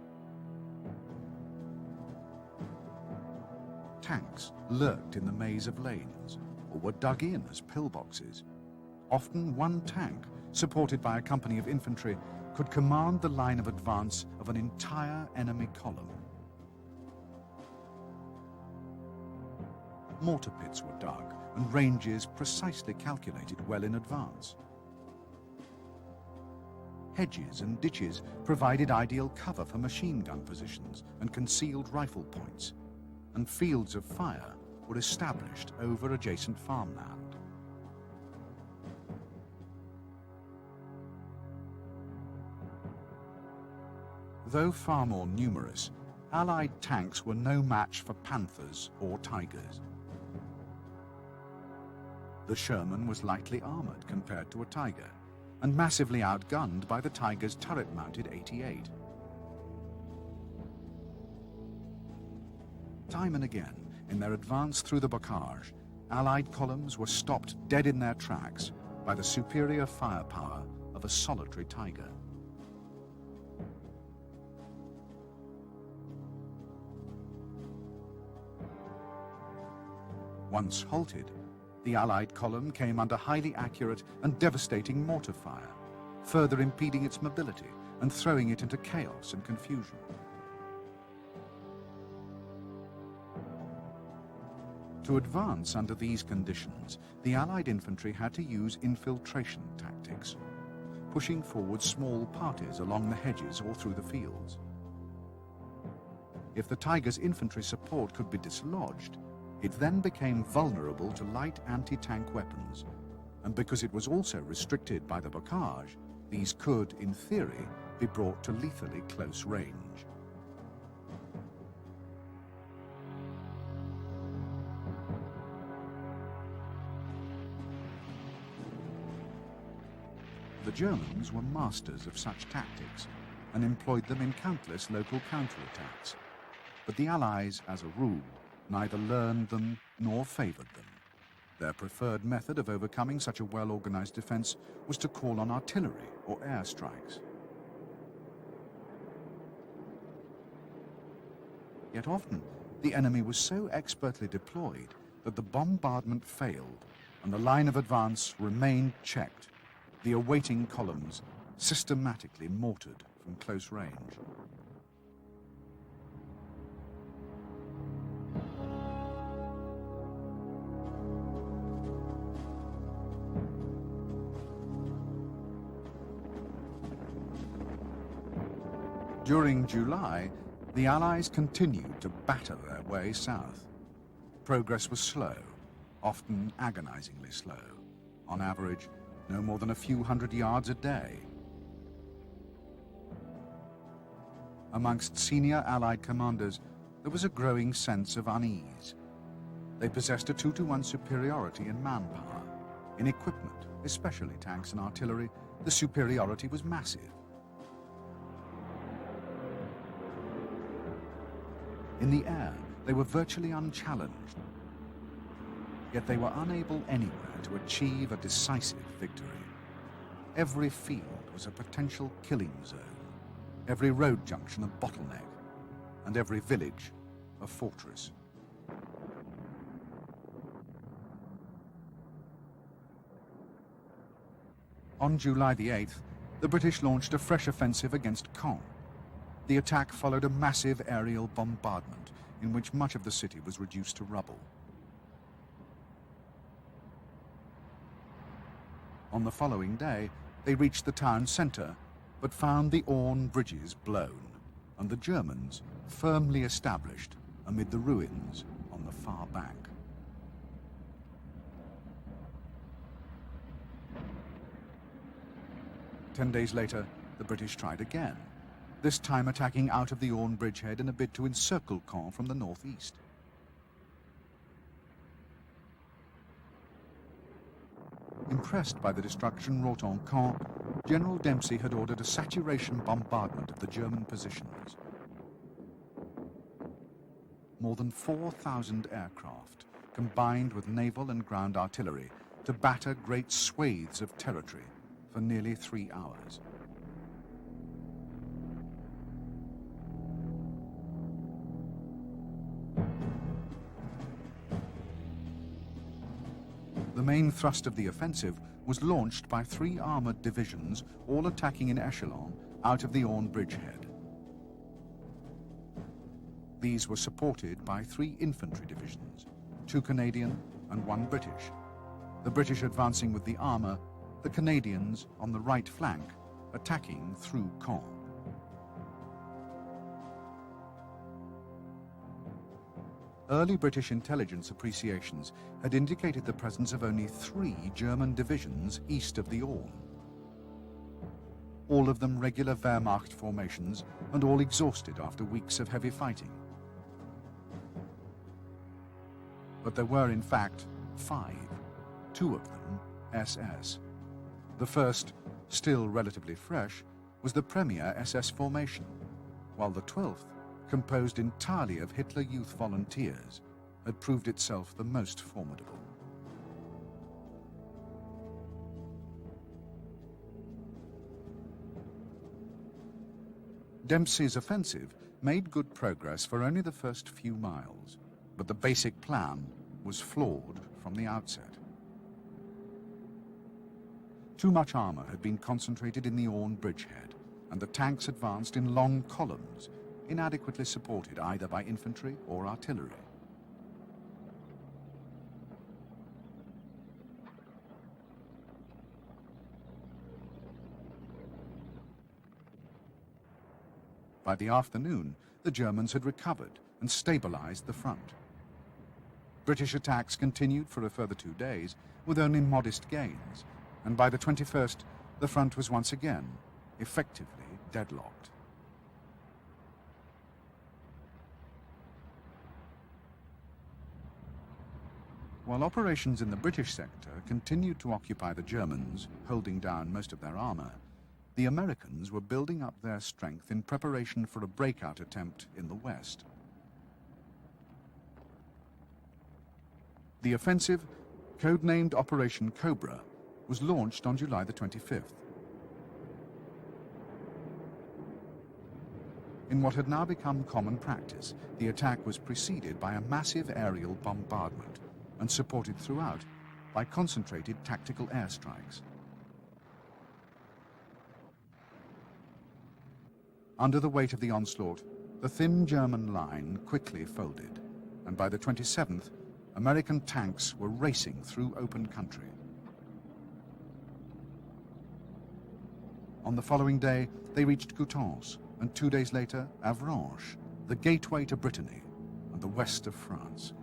Tanks lurked in the maze of lanes or were dug in as pillboxes. Often one tank, supported by a company of infantry, could command the line of advance of an entire enemy column. Mortar pits were dug and ranges precisely calculated well in advance. Hedges and ditches provided ideal cover for machine gun positions and concealed rifle points, and fields of fire were established over adjacent farmland. Though far more numerous, Allied tanks were no match for Panthers or Tigers. The Sherman was lightly armored compared to a Tiger, and massively outgunned by the Tiger's turret-mounted 88. Time and again, in their advance through the Bocage, Allied columns were stopped dead in their tracks by the superior firepower of a solitary Tiger. Once halted, the Allied column came under highly accurate and devastating mortar fire, further impeding its mobility and throwing it into chaos and confusion. To advance under these conditions, the Allied infantry had to use infiltration tactics, pushing forward small parties along the hedges or through the fields. If the Tiger's infantry support could be dislodged, it then became vulnerable to light anti-tank weapons, and because it was also restricted by the Bocage, these could, in theory, be brought to lethally close range. The Germans were masters of such tactics and employed them in countless local counterattacks, but the Allies, as a rule, neither learned them nor favored them. Their preferred method of overcoming such a well-organized defense was to call on artillery or airstrikes. Yet often, the enemy was so expertly deployed that the bombardment failed and the line of advance remained checked, the awaiting columns systematically mortared from close range. During July, the Allies continued to batter their way south. Progress was slow, often agonizingly slow. On average, no more than a few hundred yards a day. Amongst senior Allied commanders, there was a growing sense of unease. They possessed a 2-to-1 superiority in manpower. In equipment, especially tanks and artillery, the superiority was massive. In the air, they were virtually unchallenged. Yet they were unable anywhere to achieve a decisive victory. Every field was a potential killing zone, every road junction a bottleneck, and every village a fortress. On July the 8th, the British launched a fresh offensive against Caen. The attack followed a massive aerial bombardment in which much of the city was reduced to rubble. On the following day, they reached the town centre, but found the Orne bridges blown and the Germans firmly established amid the ruins on the far bank. 10 days later, the British tried again, this time attacking out of the Orne bridgehead in a bid to encircle Caen from the northeast. Impressed by the destruction wrought on Caen, General Dempsey had ordered a saturation bombardment of the German positions. More than 4,000 aircraft, combined with naval and ground artillery, to batter great swathes of territory for nearly 3 hours. The main thrust of the offensive was launched by 3 armoured divisions, all attacking in echelon out of the Orne bridgehead. These were supported by 3 infantry divisions, 2 Canadian and 1 British. The British advancing with the armour, the Canadians on the right flank, attacking through Caen. Early British intelligence appreciations had indicated the presence of only 3 German divisions east of the Orne. All of them regular Wehrmacht formations and all exhausted after weeks of heavy fighting. But there were in fact 5, 2 of them SS. The first, still relatively fresh, was the Premier SS formation, while the 12th, composed entirely of Hitler Youth volunteers, had proved itself the most formidable. Dempsey's offensive made good progress for only the first few miles, but the basic plan was flawed from the outset. Too much armour had been concentrated in the Orne bridgehead, and the tanks advanced in long columns, inadequately supported either by infantry or artillery. By the afternoon, the Germans had recovered and stabilized the front. British attacks continued for a further 2 days with only modest gains, and by the 21st, the front was once again effectively deadlocked. While operations in the British sector continued to occupy the Germans, holding down most of their armour, the Americans were building up their strength in preparation for a breakout attempt in the west. The offensive codenamed Operation Cobra, was launched on July the 25th. In what had now become common practice, the attack was preceded by a massive aerial bombardment and supported throughout by concentrated tactical airstrikes. Under the weight of the onslaught, the thin German line quickly folded, and by the 27th, American tanks were racing through open country. On the following day, they reached Coutances, and 2 days later, Avranches, the gateway to Brittany and the west of France.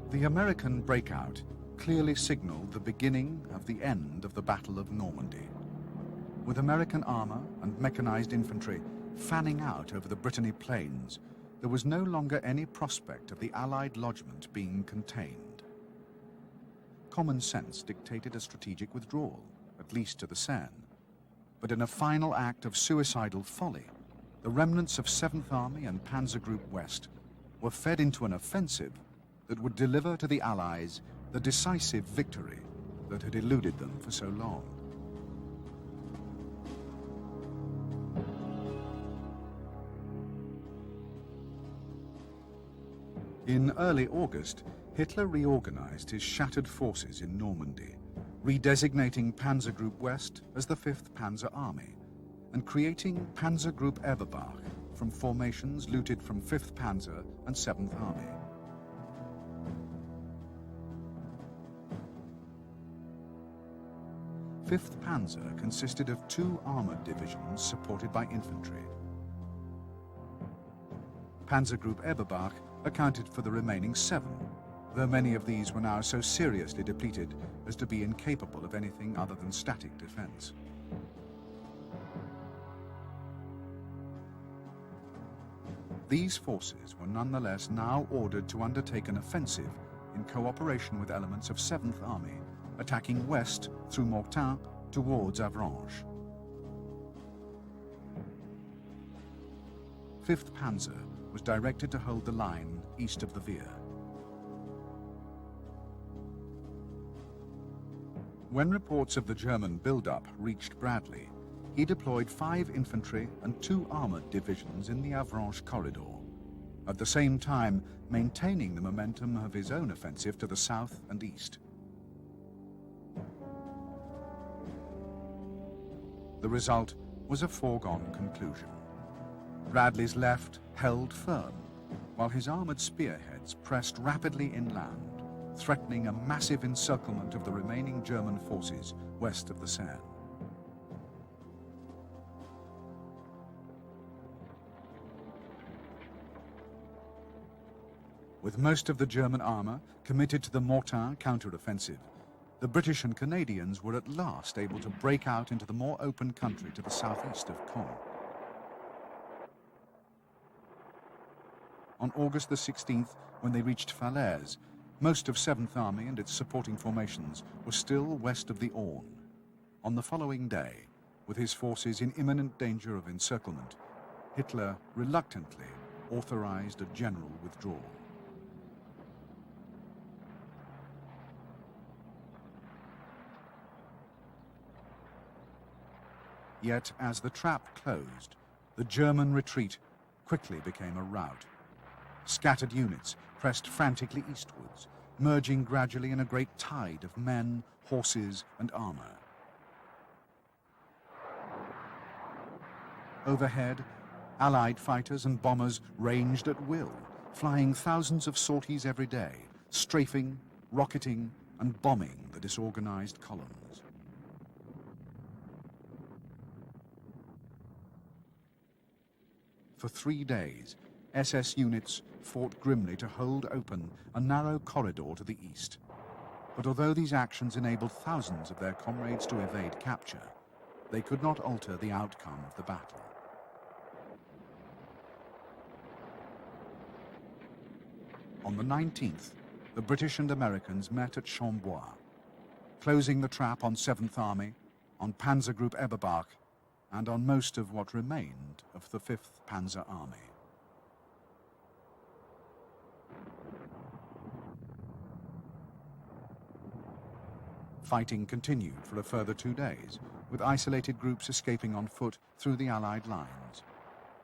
The American breakout clearly signaled the beginning of the end of the Battle of Normandy. With American armor and mechanized infantry fanning out over the Brittany plains, there was no longer any prospect of the Allied lodgment being contained. Common sense dictated a strategic withdrawal, at least to the Seine. But in a final act of suicidal folly, the remnants of 7th Army and Panzer Group West were fed into an offensive that would deliver to the Allies the decisive victory that had eluded them for so long. In early August, Hitler reorganized his shattered forces in Normandy, redesignating Panzer Group West as the 5th Panzer Army, and creating Panzer Group Eberbach from formations looted from 5th Panzer and 7th Army. Fifth Panzer consisted of 2 armored divisions supported by infantry. Panzer Group Eberbach accounted for the remaining 7, though many of these were now so seriously depleted as to be incapable of anything other than static defense. These forces were nonetheless now ordered to undertake an offensive in cooperation with elements of 7th Army, attacking west through Mortain towards Avranches. 5th Panzer was directed to hold the line east of the Veer. When reports of the German build-up reached Bradley, he deployed 5 infantry and 2 armored divisions in the Avranches corridor, at the same time maintaining the momentum of his own offensive to the south and east. The result was a foregone conclusion. Bradley's left held firm, while his armored spearheads pressed rapidly inland, threatening a massive encirclement of the remaining German forces west of the Seine. With most of the German armor committed to the Mortain counteroffensive, the British and Canadians were at last able to break out into the more open country to the southeast of Caen. On August the 16th, when they reached Falaise, most of 7th Army and its supporting formations were still west of the Orne. On the following day, with his forces in imminent danger of encirclement, Hitler reluctantly authorized a general withdrawal. Yet, as the trap closed, the German retreat quickly became a rout. Scattered units pressed frantically eastwards, merging gradually in a great tide of men, horses, and armor. Overhead, Allied fighters and bombers ranged at will, flying thousands of sorties every day, strafing, rocketing, and bombing the disorganized columns. For 3 days, SS units fought grimly to hold open a narrow corridor to the east. But although these actions enabled thousands of their comrades to evade capture, they could not alter the outcome of the battle. On the 19th, the British and Americans met at Chambois. closing the trap on 7th Army, on Panzer Group Eberbach, and on most of what remained of the 5th Panzer Army. Fighting continued for a further 2 days, with isolated groups escaping on foot through the Allied lines.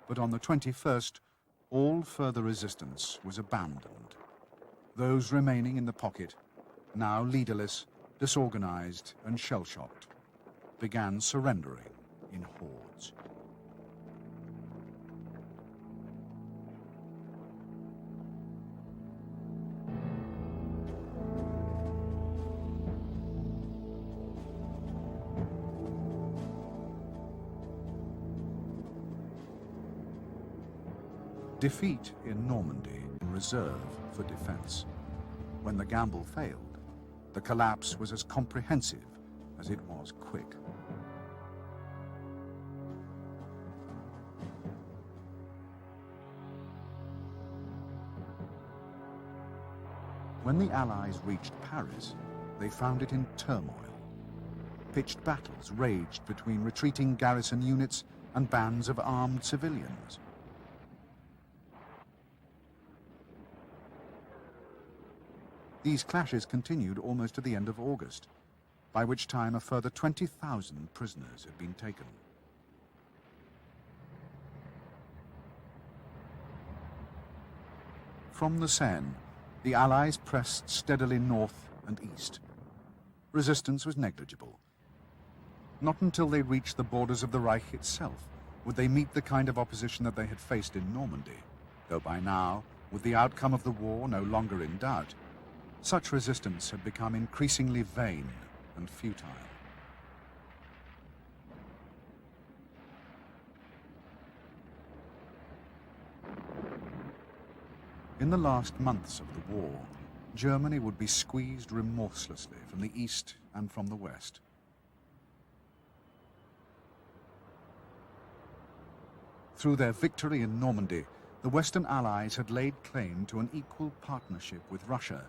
But on the 21st, all further resistance was abandoned. Those remaining in the pocket, now leaderless, disorganized and shell-shocked, began surrendering in hordes. Defeat in Normandy in reserve for defense. When the gamble failed, the collapse was as comprehensive as it was quick. When the Allies reached Paris, they found it in turmoil. Pitched battles raged between retreating garrison units and bands of armed civilians. These clashes continued almost to the end of August, by which time a further 20,000 prisoners had been taken. From the Seine, the Allies pressed steadily north and east. Resistance was negligible. Not until they reached the borders of the Reich itself would they meet the kind of opposition that they had faced in Normandy, though by now, with the outcome of the war no longer in doubt, such resistance had become increasingly vain and futile. In the last months of the war, Germany would be squeezed remorselessly from the east and from the west. Through their victory in Normandy, the Western Allies had laid claim to an equal partnership with Russia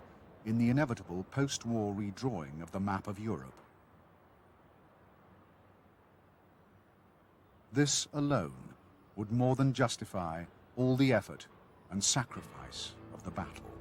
in the inevitable post-war redrawing of the map of Europe. This alone would more than justify all the effort and sacrifice of the battle.